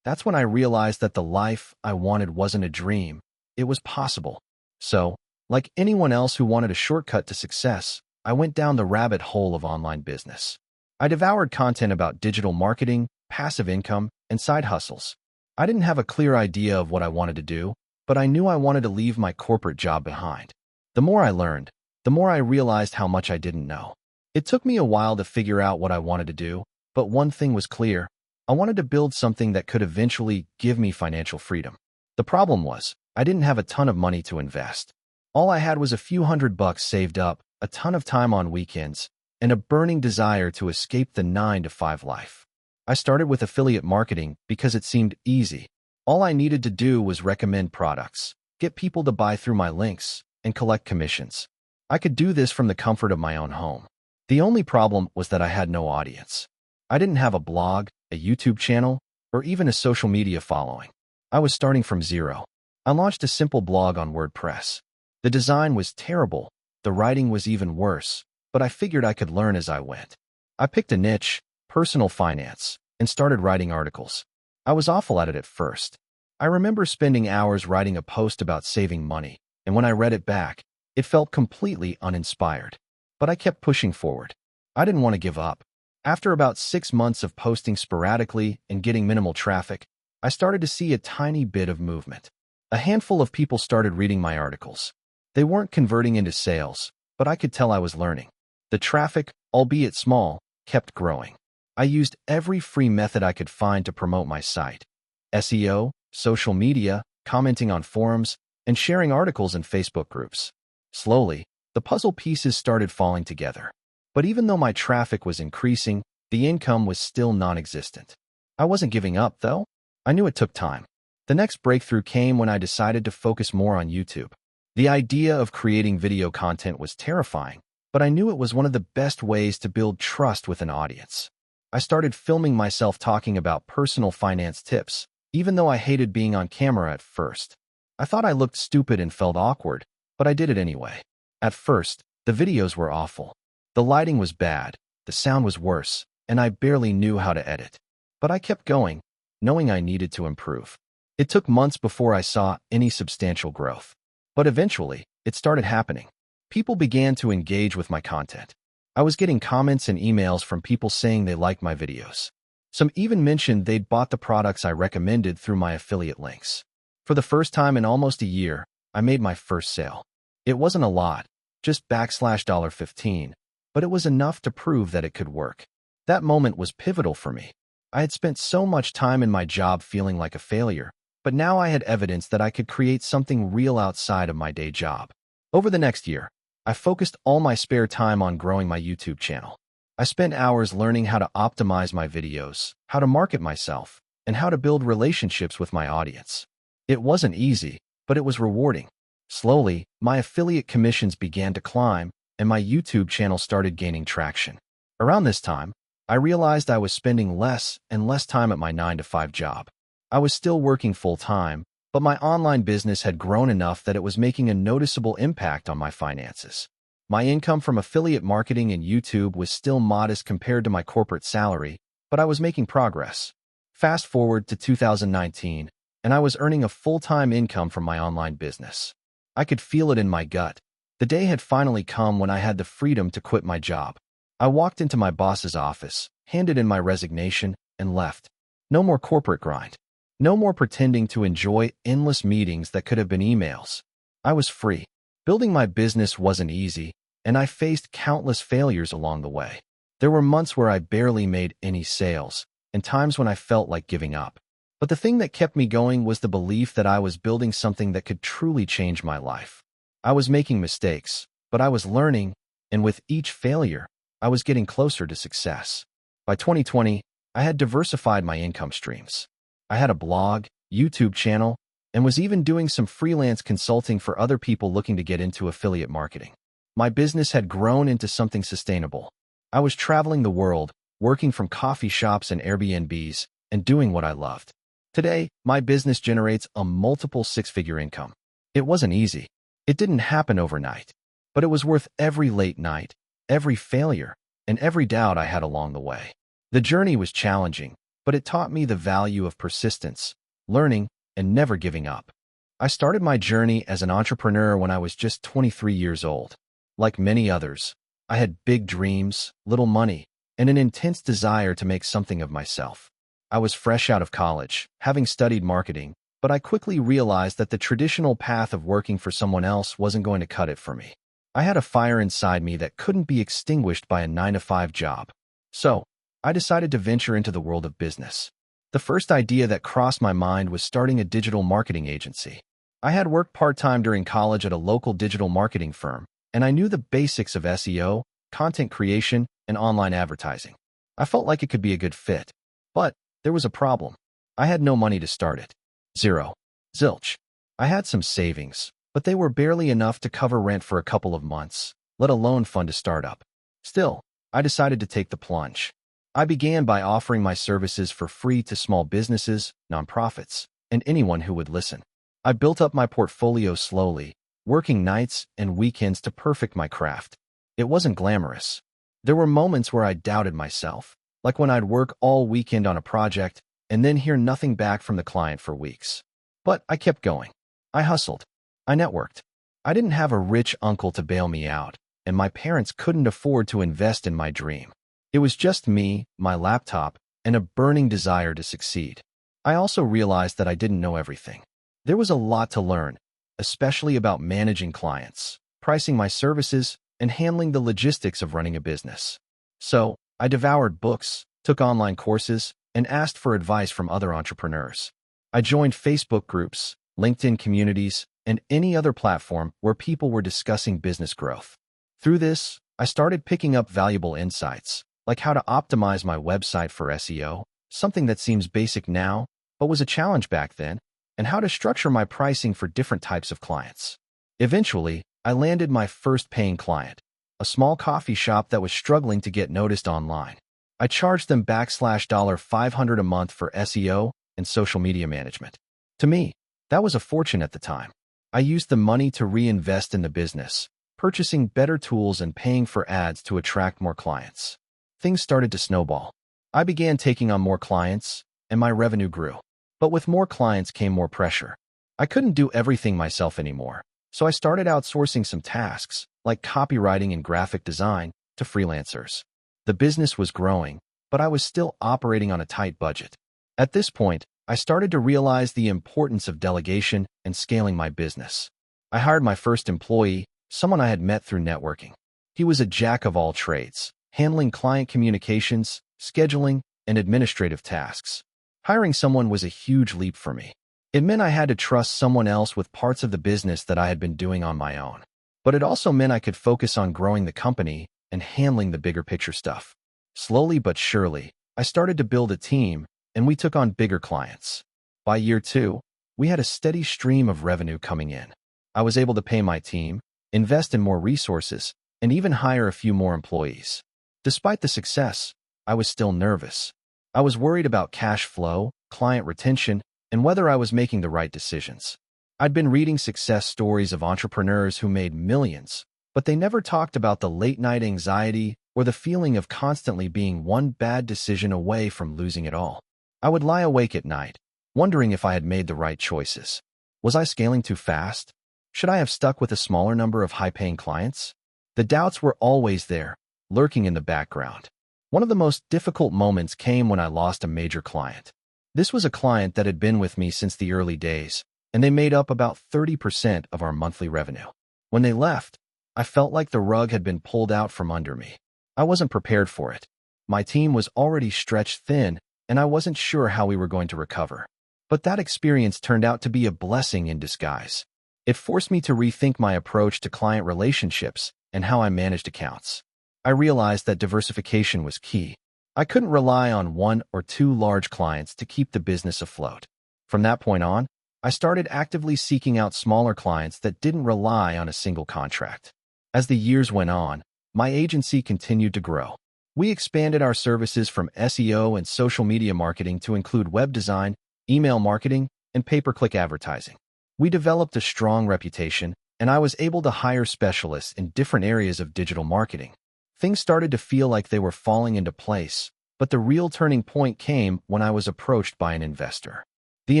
That's when I realized that the life I wanted wasn't a dream, it was possible. So, like anyone else who wanted a shortcut to success, I went down the rabbit hole of online business. I devoured content about digital marketing, passive income, and side hustles. I didn't have a clear idea of what I wanted to do, but I knew I wanted to leave my corporate job behind. The more I learned, the more I realized how much I didn't know. It took me a while to figure out what I wanted to do, but one thing was clear: I wanted to build something that could eventually give me financial freedom. The problem was, I didn't have a ton of money to invest. All I had was a few $100 saved up, a ton of time on weekends, and a burning desire to escape the 9-to-5 life. I started with affiliate marketing because it seemed easy. All I needed to do was recommend products, get people to buy through my links, and collect commissions. I could do this from the comfort of my own home. The only problem was that I had no audience. I didn't have a blog, a YouTube channel, or even a social media following. I was starting from zero. I launched a simple blog on WordPress. The design was terrible, the writing was even worse, but I figured I could learn as I went. I picked a niche, personal finance, and started writing articles. I was awful at it at first. I remember spending hours writing a post about saving money, and when I read it back, it felt completely uninspired. But I kept pushing forward. I didn't want to give up. After about 6 months of posting sporadically and getting minimal traffic, I started to see a tiny bit of movement. A handful of people started reading my articles. They weren't converting into sales, but I could tell I was learning. The traffic, albeit small, kept growing. I used every free method I could find to promote my site: SEO, social media, commenting on forums, and sharing articles in Facebook groups. Slowly, the puzzle pieces started falling together. But even though my traffic was increasing, the income was still non-existent. I wasn't giving up, though. I knew it took time. The next breakthrough came when I decided to focus more on YouTube. The idea of creating video content was terrifying, but I knew it was one of the best ways to build trust with an audience. I started filming myself talking about personal finance tips, even though I hated being on camera at first. I thought I looked stupid and felt awkward, but I did it anyway. At first, the videos were awful. The lighting was bad, the sound was worse, and I barely knew how to edit. But I kept going, knowing I needed to improve. It took months before I saw any substantial growth. But eventually, it started happening. People began to engage with my content. I was getting comments and emails from people saying they liked my videos. Some even mentioned they'd bought the products I recommended through my affiliate links. For the first time in almost a year, I made my first sale. It wasn't a lot, just $15, but it was enough to prove that it could work. That moment was pivotal for me. I had spent so much time in my job feeling like a failure, but now I had evidence that I could create something real outside of my day job. Over the next year, I focused all my spare time on growing my YouTube channel. I spent hours learning how to optimize my videos, how to market myself, and how to build relationships with my audience. It wasn't easy, but it was rewarding. Slowly, my affiliate commissions began to climb, and my YouTube channel started gaining traction. Around this time, I realized I was spending less and less time at my 9-to-5 job. I was still working full-time, but my online business had grown enough that it was making a noticeable impact on my finances. My income from affiliate marketing and YouTube was still modest compared to my corporate salary, but I was making progress. Fast forward to 2019, and I was earning a full-time income from my online business. I could feel it in my gut. The day had finally come when I had the freedom to quit my job. I walked into my boss's office, handed in my resignation, and left. No more corporate grind. No more pretending to enjoy endless meetings that could have been emails. I was free. Building my business wasn't easy, and I faced countless failures along the way. There were months where I barely made any sales, and times when I felt like giving up. But the thing that kept me going was the belief that I was building something that could truly change my life. I was making mistakes, but I was learning, and with each failure, I was getting closer to success. By 2020, I had diversified my income streams. I had a blog, YouTube channel, and was even doing some freelance consulting for other people looking to get into affiliate marketing. My business had grown into something sustainable. I was traveling the world, working from coffee shops and Airbnbs, and doing what I loved. Today, my business generates a multiple six-figure income. It wasn't easy. It didn't happen overnight, but it was worth every late night, every failure, and every doubt I had along the way. The journey was challenging, but it taught me the value of persistence, learning, and never giving up. I started my journey as an entrepreneur when I was just 23 years old. Like many others, I had big dreams, little money, and an intense desire to make something of myself. I was fresh out of college, having studied marketing, but I quickly realized that the traditional path of working for someone else wasn't going to cut it for me. I had a fire inside me that couldn't be extinguished by a 9-to-5 job. So, I decided to venture into the world of business. The first idea that crossed my mind was starting a digital marketing agency. I had worked part-time during college at a local digital marketing firm, and I knew the basics of SEO, content creation, and online advertising. I felt like it could be a good fit. But there was a problem. I had no money to start it. Zero. Zilch. I had some savings, but they were barely enough to cover rent for a couple of months, let alone fund a startup. Still, I decided to take the plunge. I began by offering my services for free to small businesses, nonprofits, and anyone who would listen. I built up my portfolio slowly, working nights and weekends to perfect my craft. It wasn't glamorous. There were moments where I doubted myself, like when I'd work all weekend on a project and then hear nothing back from the client for weeks. But I kept going. I hustled. I networked. I didn't have a rich uncle to bail me out, and my parents couldn't afford to invest in my dream. It was just me, my laptop, and a burning desire to succeed. I also realized that I didn't know everything. There was a lot to learn, especially about managing clients, pricing my services, and handling the logistics of running a business. So, I devoured books, took online courses, and asked for advice from other entrepreneurs. I joined Facebook groups, LinkedIn communities, and any other platform where people were discussing business growth. Through this, I started picking up valuable insights, like how to optimize my website for SEO, something that seems basic now, but was a challenge back then, and how to structure my pricing for different types of clients. Eventually, I landed my first paying client, a small coffee shop that was struggling to get noticed online. I charged them $500 a month for SEO and social media management. To me, that was a fortune at the time. I used the money to reinvest in the business, purchasing better tools and paying for ads to attract more clients. Things started to snowball. I began taking on more clients, and my revenue grew. But with more clients came more pressure. I couldn't do everything myself anymore, so I started outsourcing some tasks, like copywriting and graphic design, to freelancers. The business was growing, but I was still operating on a tight budget. At this point, I started to realize the importance of delegation and scaling my business. I hired my first employee, someone I had met through networking. He was a jack of all trades, handling client communications, scheduling, and administrative tasks. Hiring someone was a huge leap for me. It meant I had to trust someone else with parts of the business that I had been doing on my own. But it also meant I could focus on growing the company and handling the bigger picture stuff. Slowly but surely, I started to build a team, and we took on bigger clients. By year 2, we had a steady stream of revenue coming in. I was able to pay my team, invest in more resources, and even hire a few more employees. Despite the success, I was still nervous. I was worried about cash flow, client retention, and whether I was making the right decisions. I'd been reading success stories of entrepreneurs who made millions, but they never talked about the late-night anxiety or the feeling of constantly being one bad decision away from losing it all. I would lie awake at night, wondering if I had made the right choices. Was I scaling too fast? Should I have stuck with a smaller number of high-paying clients? The doubts were always there, lurking in the background. One of the most difficult moments came when I lost a major client. This was a client that had been with me since the early days, and they made up about 30% of our monthly revenue. When they left, I felt like the rug had been pulled out from under me. I wasn't prepared for it. My team was already stretched thin, and I wasn't sure how we were going to recover. But that experience turned out to be a blessing in disguise. It forced me to rethink my approach to client relationships and how I managed accounts. I realized that diversification was key. I couldn't rely on 1 or 2 large clients to keep the business afloat. From that point on, I started actively seeking out smaller clients that didn't rely on a single contract. As the years went on, my agency continued to grow. We expanded our services from SEO and social media marketing to include web design, email marketing, and pay-per-click advertising. We developed a strong reputation, and I was able to hire specialists in different areas of digital marketing. Things started to feel like they were falling into place, but the real turning point came when I was approached by an investor. The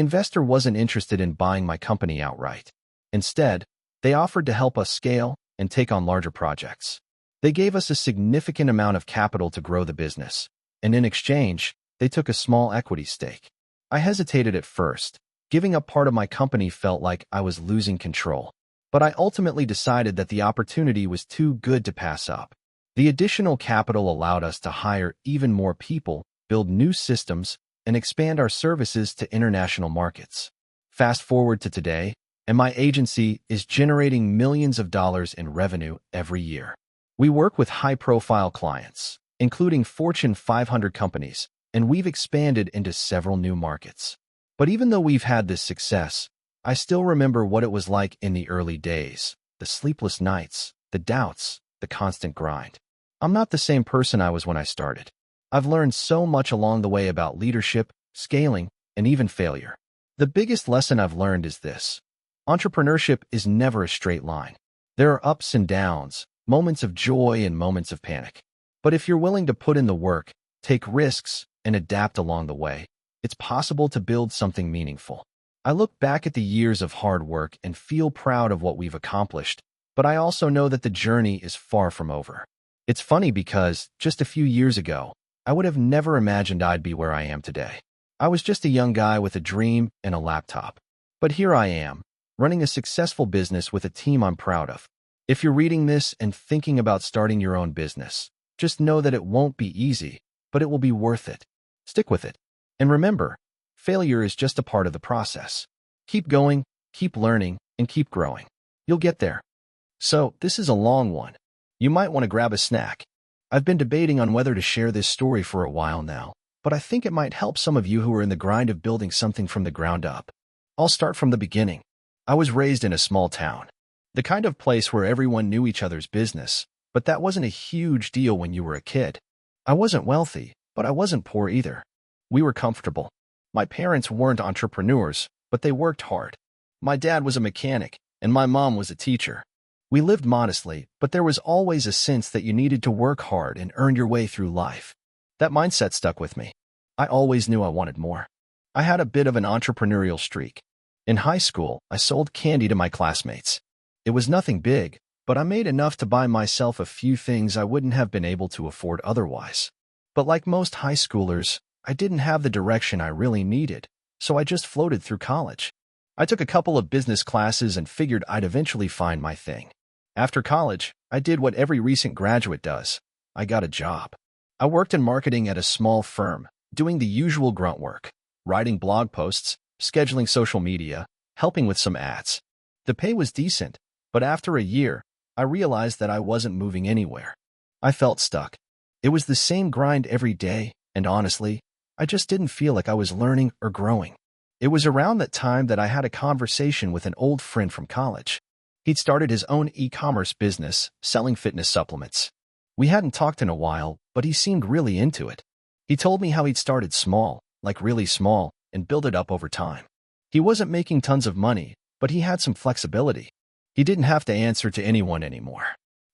investor wasn't interested in buying my company outright. Instead, they offered to help us scale and take on larger projects. They gave us a significant amount of capital to grow the business, and in exchange, they took a small equity stake. I hesitated at first. Giving up part of my company felt like I was losing control, but I ultimately decided that the opportunity was too good to pass up. The additional capital allowed us to hire even more people, build new systems, and expand our services to international markets. Fast forward to today, and my agency is generating millions of dollars in revenue every year. We work with high-profile clients, including Fortune 500 companies, and we've expanded into several new markets. But even though we've had this success, I still remember what it was like in the early days, the sleepless nights, the doubts, the constant grind. I'm not the same person I was when I started. I've learned so much along the way about leadership, scaling, and even failure. The biggest lesson I've learned is this: entrepreneurship is never a straight line. There are ups and downs, moments of joy and moments of panic. But if you're willing to put in the work, take risks, and adapt along the way, it's possible to build something meaningful. I look back at the years of hard work and feel proud of what we've accomplished, but I also know that the journey is far from over. It's funny because just a few years ago, I would have never imagined I'd be where I am today. I was just a young guy with a dream and a laptop. But here I am, running a successful business with a team I'm proud of. If you're reading this and thinking about starting your own business, just know that it won't be easy, but it will be worth it. Stick with it. And remember, failure is just a part of the process. Keep going, keep learning, and keep growing. You'll get there. So, this is a long one. You might want to grab a snack. I've been debating on whether to share this story for a while now, but I think it might help some of you who are in the grind of building something from the ground up. I'll start from the beginning. I was raised in a small town, the kind of place where everyone knew each other's business, but that wasn't a huge deal when you were a kid. I wasn't wealthy, but I wasn't poor either. We were comfortable. My parents weren't entrepreneurs, but they worked hard. My dad was a mechanic, and my mom was a teacher. We lived modestly, but there was always a sense that you needed to work hard and earn your way through life. That mindset stuck with me. I always knew I wanted more. I had a bit of an entrepreneurial streak. In high school, I sold candy to my classmates. It was nothing big, but I made enough to buy myself a few things I wouldn't have been able to afford otherwise. But like most high schoolers, I didn't have the direction I really needed, so I just floated through college. I took a couple of business classes and figured I'd eventually find my thing. After college, I did what every recent graduate does. I got a job. I worked in marketing at a small firm, doing the usual grunt work, writing blog posts, scheduling social media, helping with some ads. The pay was decent, but after a year, I realized that I wasn't moving anywhere. I felt stuck. It was the same grind every day, and honestly, I just didn't feel like I was learning or growing. It was around that time that I had a conversation with an old friend from college. He'd started his own e-commerce business, selling fitness supplements. We hadn't talked in a while, but he seemed really into it. He told me how he'd started small, like really small, and built it up over time. He wasn't making tons of money, but he had some flexibility. He didn't have to answer to anyone anymore.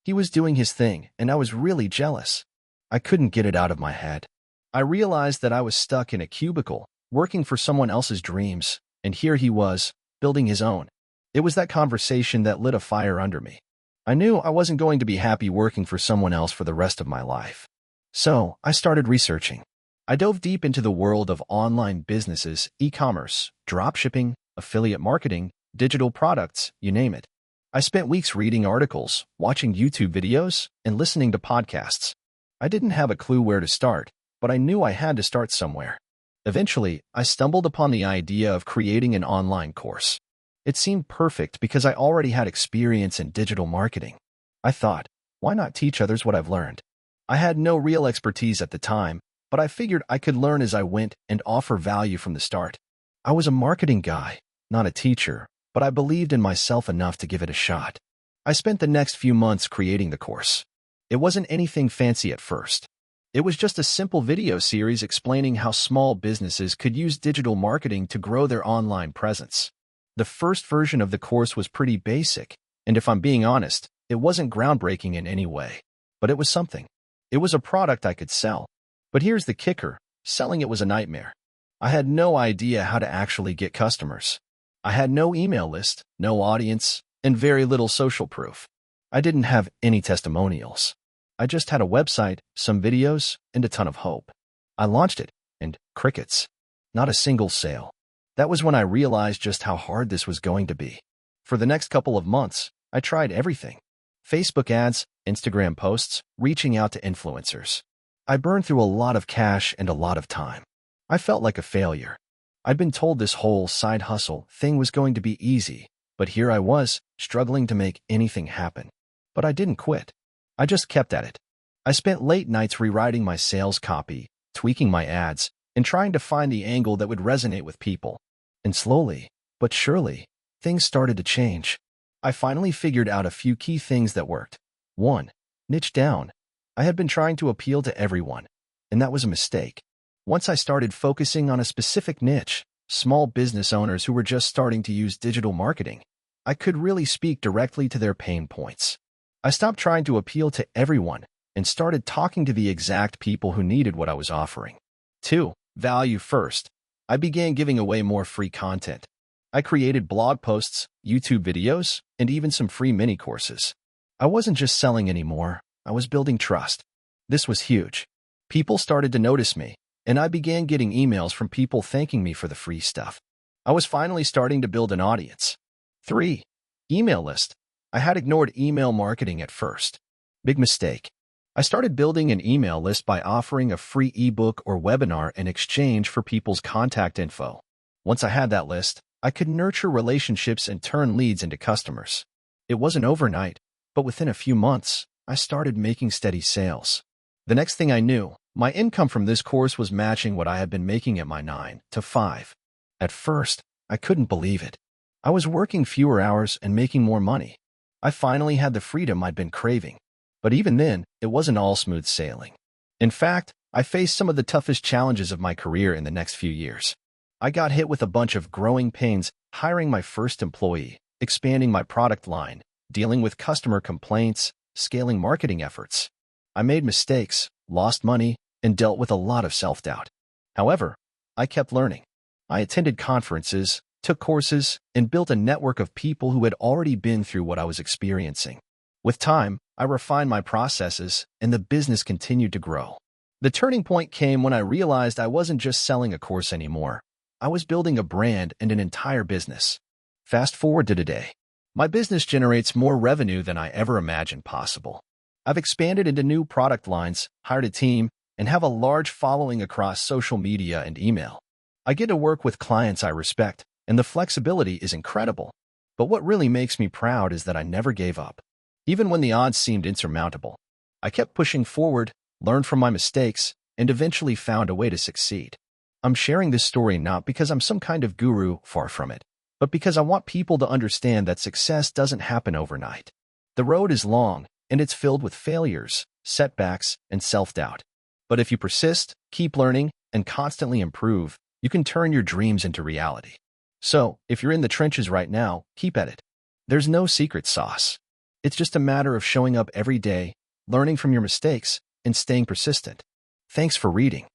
He was doing his thing, and I was really jealous. I couldn't get it out of my head. I realized that I was stuck in a cubicle, working for someone else's dreams, and here he was, building his own. It was that conversation that lit a fire under me. I knew I wasn't going to be happy working for someone else for the rest of my life. So, I started researching. I dove deep into the world of online businesses, e-commerce, dropshipping, affiliate marketing, digital products, you name it. I spent weeks reading articles, watching YouTube videos, and listening to podcasts. I didn't have a clue where to start, but I knew I had to start somewhere. Eventually, I stumbled upon the idea of creating an online course. It seemed perfect because I already had experience in digital marketing. I thought, why not teach others what I've learned? I had no real expertise at the time, but I figured I could learn as I went and offer value from the start. I was a marketing guy, not a teacher, but I believed in myself enough to give it a shot. I spent the next few months creating the course. It wasn't anything fancy at first. It was just a simple video series explaining how small businesses could use digital marketing to grow their online presence. The first version of the course was pretty basic, and if I'm being honest, it wasn't groundbreaking in any way. But it was something. It was a product I could sell. But here's the kicker, selling it was a nightmare. I had no idea how to actually get customers. I had no email list, no audience, and very little social proof. I didn't have any testimonials. I just had a website, some videos, and a ton of hope. I launched it, and crickets. Not a single sale. That was when I realized just how hard this was going to be. For the next couple of months, I tried everything. Facebook ads, Instagram posts, reaching out to influencers. I burned through a lot of cash and a lot of time. I felt like a failure. I'd been told this whole side hustle thing was going to be easy, but here I was, struggling to make anything happen. But I didn't quit. I just kept at it. I spent late nights rewriting my sales copy, tweaking my ads, and trying to find the angle that would resonate with people. And slowly, but surely, things started to change. I finally figured out a few key things that worked. 1. Niche down. I had been trying to appeal to everyone, and that was a mistake. Once I started focusing on a specific niche, small business owners who were just starting to use digital marketing, I could really speak directly to their pain points. I stopped trying to appeal to everyone and started talking to the exact people who needed what I was offering. 2. Value first. I began giving away more free content. I created blog posts, YouTube videos, and even some free mini courses. I wasn't just selling anymore, I was building trust. This was huge. People started to notice me, and I began getting emails from people thanking me for the free stuff. I was finally starting to build an audience. 3. Email list. I had ignored email marketing at first. Big mistake. I started building an email list by offering a free ebook or webinar in exchange for people's contact info. Once I had that list, I could nurture relationships and turn leads into customers. It wasn't overnight, but within a few months, I started making steady sales. The next thing I knew, my income from this course was matching what I had been making at my 9 to 5. At first, I couldn't believe it. I was working fewer hours and making more money. I finally had the freedom I'd been craving. But even then, it wasn't all smooth sailing. In fact, I faced some of the toughest challenges of my career in the next few years. I got hit with a bunch of growing pains, hiring my first employee, expanding my product line, dealing with customer complaints, scaling marketing efforts. I made mistakes, lost money, and dealt with a lot of self-doubt. However, I kept learning. I attended conferences, took courses, and built a network of people who had already been through what I was experiencing. With time, I refined my processes, and the business continued to grow. The turning point came when I realized I wasn't just selling a course anymore. I was building a brand and an entire business. Fast forward to today. My business generates more revenue than I ever imagined possible. I've expanded into new product lines, hired a team, and have a large following across social media and email. I get to work with clients I respect, and the flexibility is incredible. But what really makes me proud is that I never gave up. Even when the odds seemed insurmountable, I kept pushing forward, learned from my mistakes, and eventually found a way to succeed. I'm sharing this story not because I'm some kind of guru, far from it, but because I want people to understand that success doesn't happen overnight. The road is long, and it's filled with failures, setbacks, and self-doubt. But if you persist, keep learning, and constantly improve, you can turn your dreams into reality. So, if you're in the trenches right now, keep at it. There's no secret sauce. It's just a matter of showing up every day, learning from your mistakes, and staying persistent. Thanks for reading.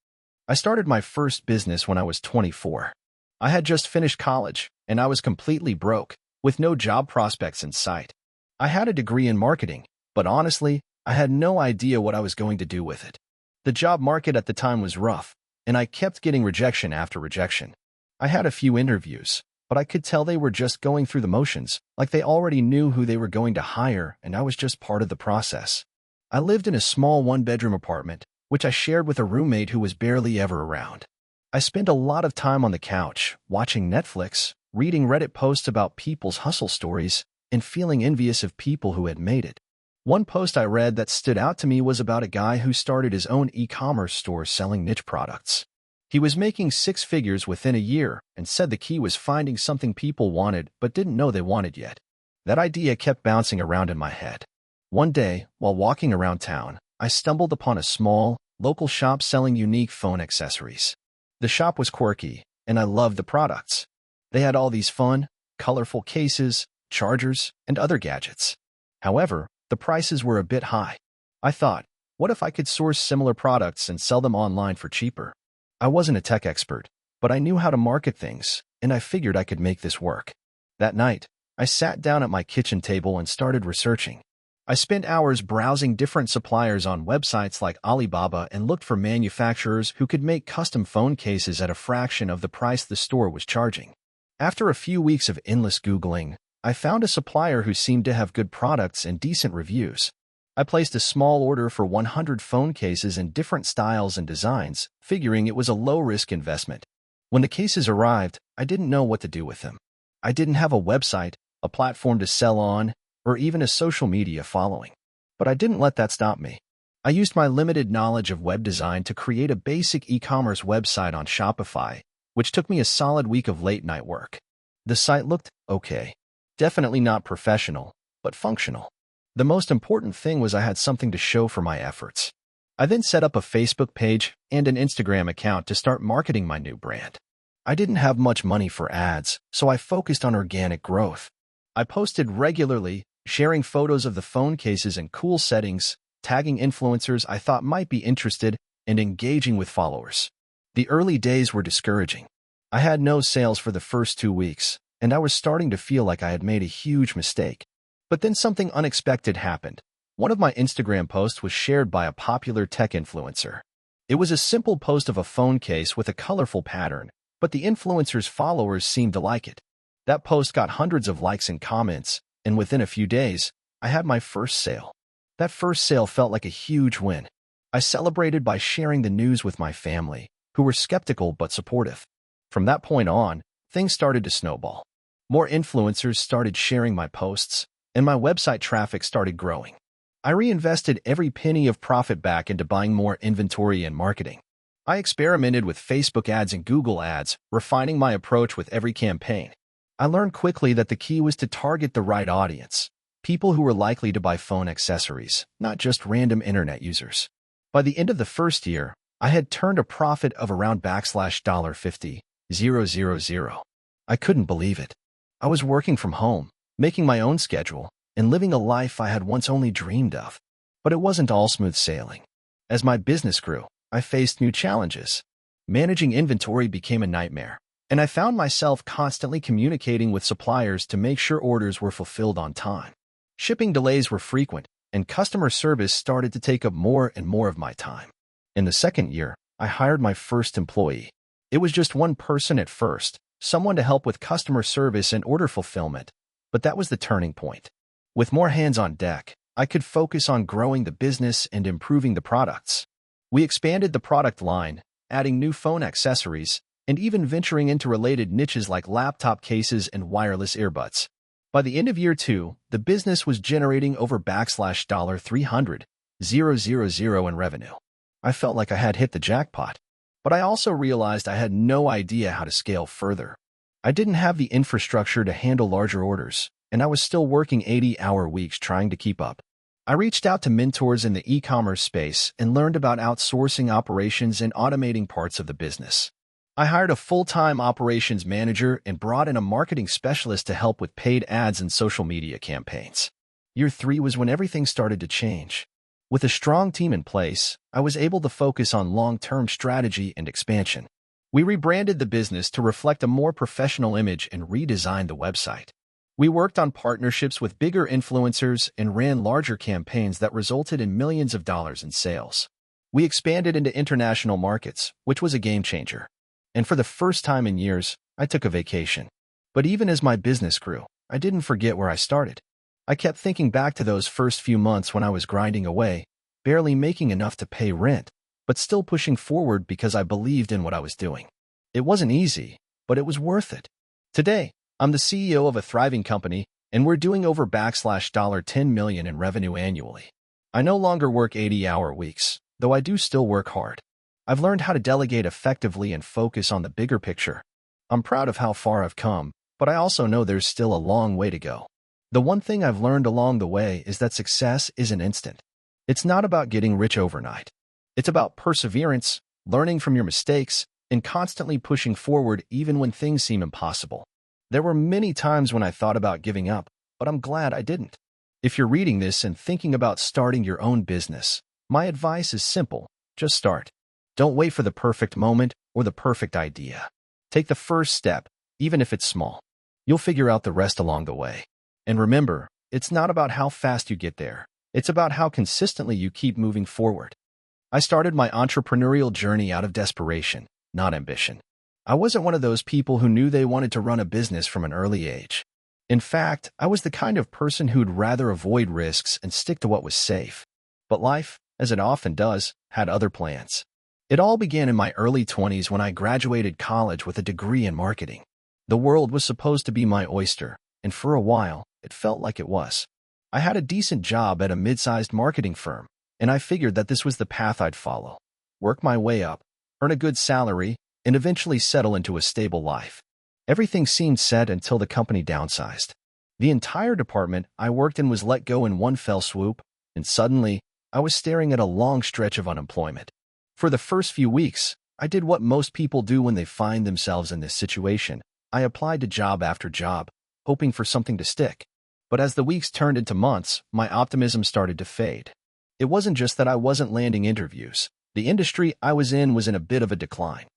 I started my first business when I was 24. I had just finished college, and I was completely broke, with no job prospects in sight. I had a degree in marketing, but honestly, I had no idea what I was going to do with it. The job market at the time was rough, and I kept getting rejection after rejection. I had a few interviews, but I could tell they were just going through the motions, like they already knew who they were going to hire, and I was just part of the process. I lived in a small one-bedroom apartment, which I shared with a roommate who was barely ever around. I spent a lot of time on the couch, watching Netflix, reading Reddit posts about people's hustle stories, and feeling envious of people who had made it. One post I read that stood out to me was about a guy who started his own e-commerce store selling niche products. He was making 6 figures within a year and said the key was finding something people wanted but didn't know they wanted yet. That idea kept bouncing around in my head. One day, while walking around town, I stumbled upon a small, local shop selling unique phone accessories. The shop was quirky, and I loved the products. They had all these fun, colorful cases, chargers, and other gadgets. However, the prices were a bit high. I thought, what if I could source similar products and sell them online for cheaper? I wasn't a tech expert, but I knew how to market things, and I figured I could make this work. That night, I sat down at my kitchen table and started researching. I spent hours browsing different suppliers on websites like Alibaba and looked for manufacturers who could make custom phone cases at a fraction of the price the store was charging. After a few weeks of endless Googling, I found a supplier who seemed to have good products and decent reviews. I placed a small order for 100 phone cases in different styles and designs, figuring it was a low-risk investment. When the cases arrived, I didn't know what to do with them. I didn't have a website, a platform to sell on, or even a social media following. But I didn't let that stop me. I used my limited knowledge of web design to create a basic e-commerce website on Shopify, which took me a solid week of late-night work. The site looked okay. Definitely not professional, but functional. The most important thing was I had something to show for my efforts. I then set up a Facebook page and an Instagram account to start marketing my new brand. I didn't have much money for ads, so I focused on organic growth. I posted regularly, sharing photos of the phone cases in cool settings, tagging influencers I thought might be interested, and engaging with followers. The early days were discouraging. I had no sales for the first 2 weeks, and I was starting to feel like I had made a huge mistake. But then something unexpected happened. One of my Instagram posts was shared by a popular tech influencer. It was a simple post of a phone case with a colorful pattern, but the influencer's followers seemed to like it. That post got hundreds of likes and comments, and within a few days, I had my first sale. That first sale felt like a huge win. I celebrated by sharing the news with my family, who were skeptical but supportive. From that point on, things started to snowball. More influencers started sharing my posts, and my website traffic started growing. I reinvested every penny of profit back into buying more inventory and marketing. I experimented with Facebook ads and Google ads, refining my approach with every campaign. I learned quickly that the key was to target the right audience, people who were likely to buy phone accessories, not just random internet users. By the end of the first year, I had turned a profit of around $50,000. I couldn't believe it. I was working from home, making my own schedule, and living a life I had once only dreamed of. But it wasn't all smooth sailing. As my business grew, I faced new challenges. Managing inventory became a nightmare, and I found myself constantly communicating with suppliers to make sure orders were fulfilled on time. Shipping delays were frequent, and customer service started to take up more and more of my time. In the second year, I hired my first employee. It was just one person at first, someone to help with customer service and order fulfillment, but that was the turning point. With more hands on deck, I could focus on growing the business and improving the products. We expanded the product line, adding new phone accessories, and even venturing into related niches like laptop cases and wireless earbuds. By the end of year 2, the business was generating over $300,000 in revenue. I felt like I had hit the jackpot, but I also realized I had no idea how to scale further. I didn't have the infrastructure to handle larger orders, and I was still working 80-hour weeks trying to keep up. I reached out to mentors in the e-commerce space and learned about outsourcing operations and automating parts of the business. I hired a full-time operations manager and brought in a marketing specialist to help with paid ads and social media campaigns. Year 3 was when everything started to change. With a strong team in place, I was able to focus on long-term strategy and expansion. We rebranded the business to reflect a more professional image and redesigned the website. We worked on partnerships with bigger influencers and ran larger campaigns that resulted in millions of dollars in sales. We expanded into international markets, which was a game changer. And for the first time in years, I took a vacation. But even as my business grew, I didn't forget where I started. I kept thinking back to those first few months when I was grinding away, barely making enough to pay rent, but still pushing forward because I believed in what I was doing. It wasn't easy, but it was worth it. Today, I'm the CEO of a thriving company, and we're doing over $10 million in revenue annually. I no longer work 80-hour weeks, though I do still work hard. I've learned how to delegate effectively and focus on the bigger picture. I'm proud of how far I've come, but I also know there's still a long way to go. The one thing I've learned along the way is that success isn't instant. It's not about getting rich overnight. It's about perseverance, learning from your mistakes, and constantly pushing forward even when things seem impossible. There were many times when I thought about giving up, but I'm glad I didn't. If you're reading this and thinking about starting your own business, my advice is simple: just start. Don't wait for the perfect moment or the perfect idea. Take the first step, even if it's small. You'll figure out the rest along the way. And remember, it's not about how fast you get there. It's about how consistently you keep moving forward. I started my entrepreneurial journey out of desperation, not ambition. I wasn't one of those people who knew they wanted to run a business from an early age. In fact, I was the kind of person who'd rather avoid risks and stick to what was safe. But life, as it often does, had other plans. It all began in my early 20s when I graduated college with a degree in marketing. The world was supposed to be my oyster, and for a while, it felt like it was. I had a decent job at a mid-sized marketing firm, and I figured that this was the path I'd follow. Work my way up, earn a good salary, and eventually settle into a stable life. Everything seemed set until the company downsized. The entire department I worked in was let go in one fell swoop, and suddenly, I was staring at a long stretch of unemployment. For the first few weeks, I did what most people do when they find themselves in this situation. I applied to job after job, hoping for something to stick. But as the weeks turned into months, my optimism started to fade. It wasn't just that I wasn't landing interviews. The industry I was in was in a bit of a decline.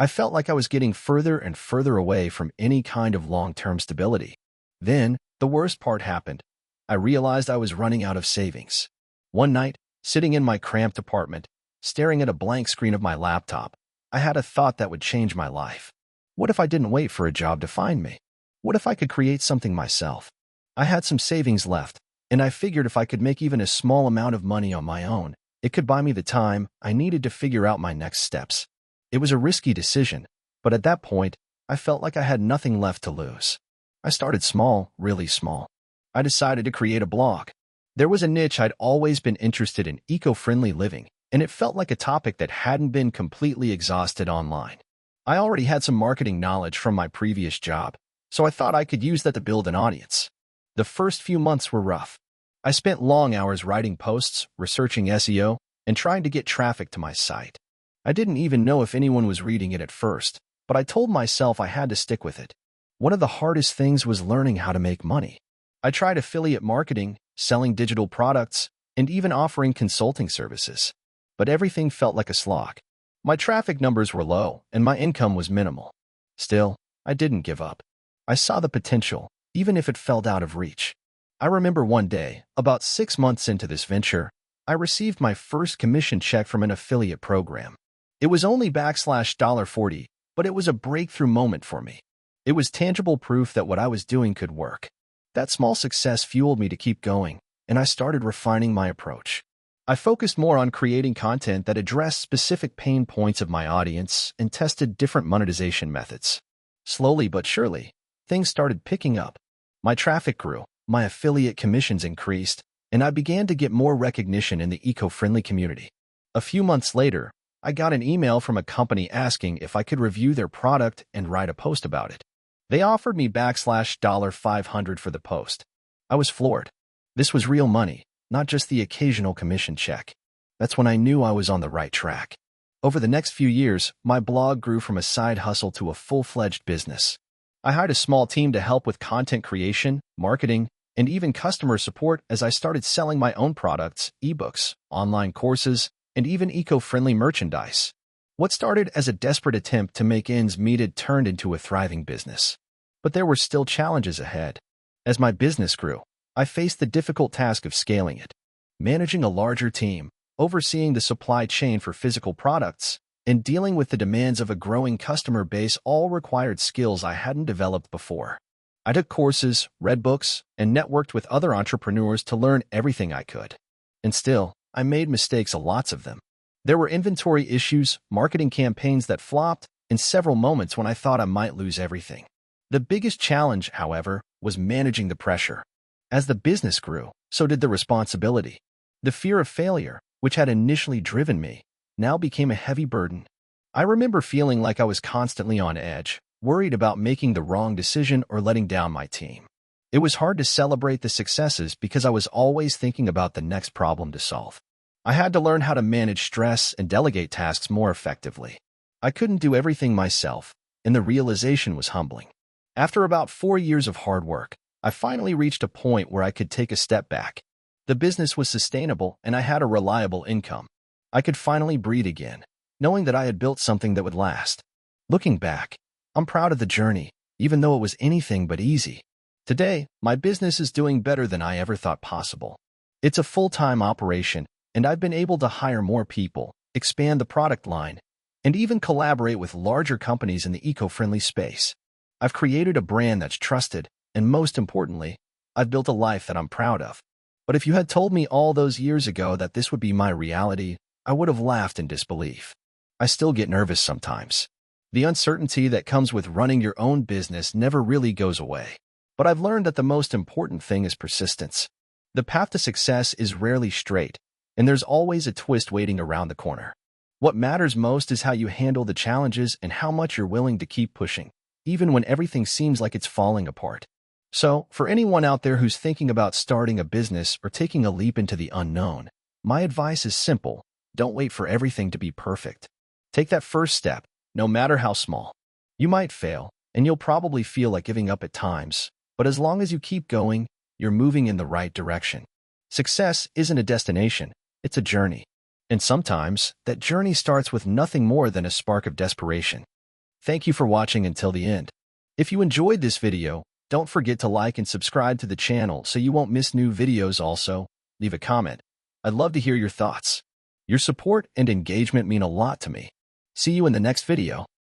I felt like I was getting further and further away from any kind of long-term stability. Then, the worst part happened. I realized I was running out of savings. One night, sitting in my cramped apartment, staring at a blank screen of my laptop, I had a thought that would change my life. What if I didn't wait for a job to find me? What if I could create something myself? I had some savings left, and I figured if I could make even a small amount of money on my own, it could buy me the time I needed to figure out my next steps. It was a risky decision, but at that point, I felt like I had nothing left to lose. I started small, really small. I decided to create a blog. There was a niche I'd always been interested in: eco-friendly living, and it felt like a topic that hadn't been completely exhausted online. I already had some marketing knowledge from my previous job, so I thought I could use that to build an audience. The first few months were rough. I spent long hours writing posts, researching SEO, and trying to get traffic to my site. I didn't even know if anyone was reading it at first, but I told myself I had to stick with it. One of the hardest things was learning how to make money. I tried affiliate marketing, selling digital products, and even offering consulting services. But everything felt like a slog. My traffic numbers were low, and my income was minimal. Still, I didn't give up. I saw the potential, even if it felt out of reach. I remember one day, about 6 months into this venture, I received my first commission check from an affiliate program. It was only $40, but it was a breakthrough moment for me. It was tangible proof that what I was doing could work. That small success fueled me to keep going, and I started refining my approach. I focused more on creating content that addressed specific pain points of my audience and tested different monetization methods. Slowly but surely, things started picking up. My traffic grew, my affiliate commissions increased, and I began to get more recognition in the eco-friendly community. A few months later, I got an email from a company asking if I could review their product and write a post about it. They offered me $500 for the post. I was floored. This was real money, not just the occasional commission check. That's when I knew I was on the right track. Over the next few years, my blog grew from a side hustle to a full-fledged business. I hired a small team to help with content creation, marketing, and even customer support as I started selling my own products, ebooks, online courses, and even eco-friendly merchandise. What started as a desperate attempt to make ends meet had turned into a thriving business. But there were still challenges ahead. As my business grew, I faced the difficult task of scaling it. Managing a larger team, overseeing the supply chain for physical products, and dealing with the demands of a growing customer base all required skills I hadn't developed before. I took courses, read books, and networked with other entrepreneurs to learn everything I could. And still, I made mistakes, lots of them. There were inventory issues, marketing campaigns that flopped, and several moments when I thought I might lose everything. The biggest challenge, however, was managing the pressure. As the business grew, so did the responsibility. The fear of failure, which had initially driven me, now became a heavy burden. I remember feeling like I was constantly on edge, worried about making the wrong decision or letting down my team. It was hard to celebrate the successes because I was always thinking about the next problem to solve. I had to learn how to manage stress and delegate tasks more effectively. I couldn't do everything myself, and the realization was humbling. After about 4 years of hard work, I finally reached a point where I could take a step back. The business was sustainable, and I had a reliable income. I could finally breathe again, knowing that I had built something that would last. Looking back, I'm proud of the journey, even though it was anything but easy. Today, my business is doing better than I ever thought possible. It's a full-time operation, and I've been able to hire more people, expand the product line, and even collaborate with larger companies in the eco-friendly space. I've created a brand that's trusted, and most importantly, I've built a life that I'm proud of. But if you had told me all those years ago that this would be my reality, I would have laughed in disbelief. I still get nervous sometimes. The uncertainty that comes with running your own business never really goes away. But I've learned that the most important thing is persistence. The path to success is rarely straight, and there's always a twist waiting around the corner. What matters most is how you handle the challenges and how much you're willing to keep pushing, even when everything seems like it's falling apart. So, for anyone out there who's thinking about starting a business or taking a leap into the unknown, my advice is simple: don't wait for everything to be perfect. Take that first step, no matter how small. You might fail, and you'll probably feel like giving up at times, but as long as you keep going, you're moving in the right direction. Success isn't a destination, it's a journey. And sometimes, that journey starts with nothing more than a spark of desperation. Thank you for watching until the end. If you enjoyed this video, don't forget to like and subscribe to the channel so you won't miss new videos. Also, leave a comment. I'd love to hear your thoughts. Your support and engagement mean a lot to me. See you in the next video.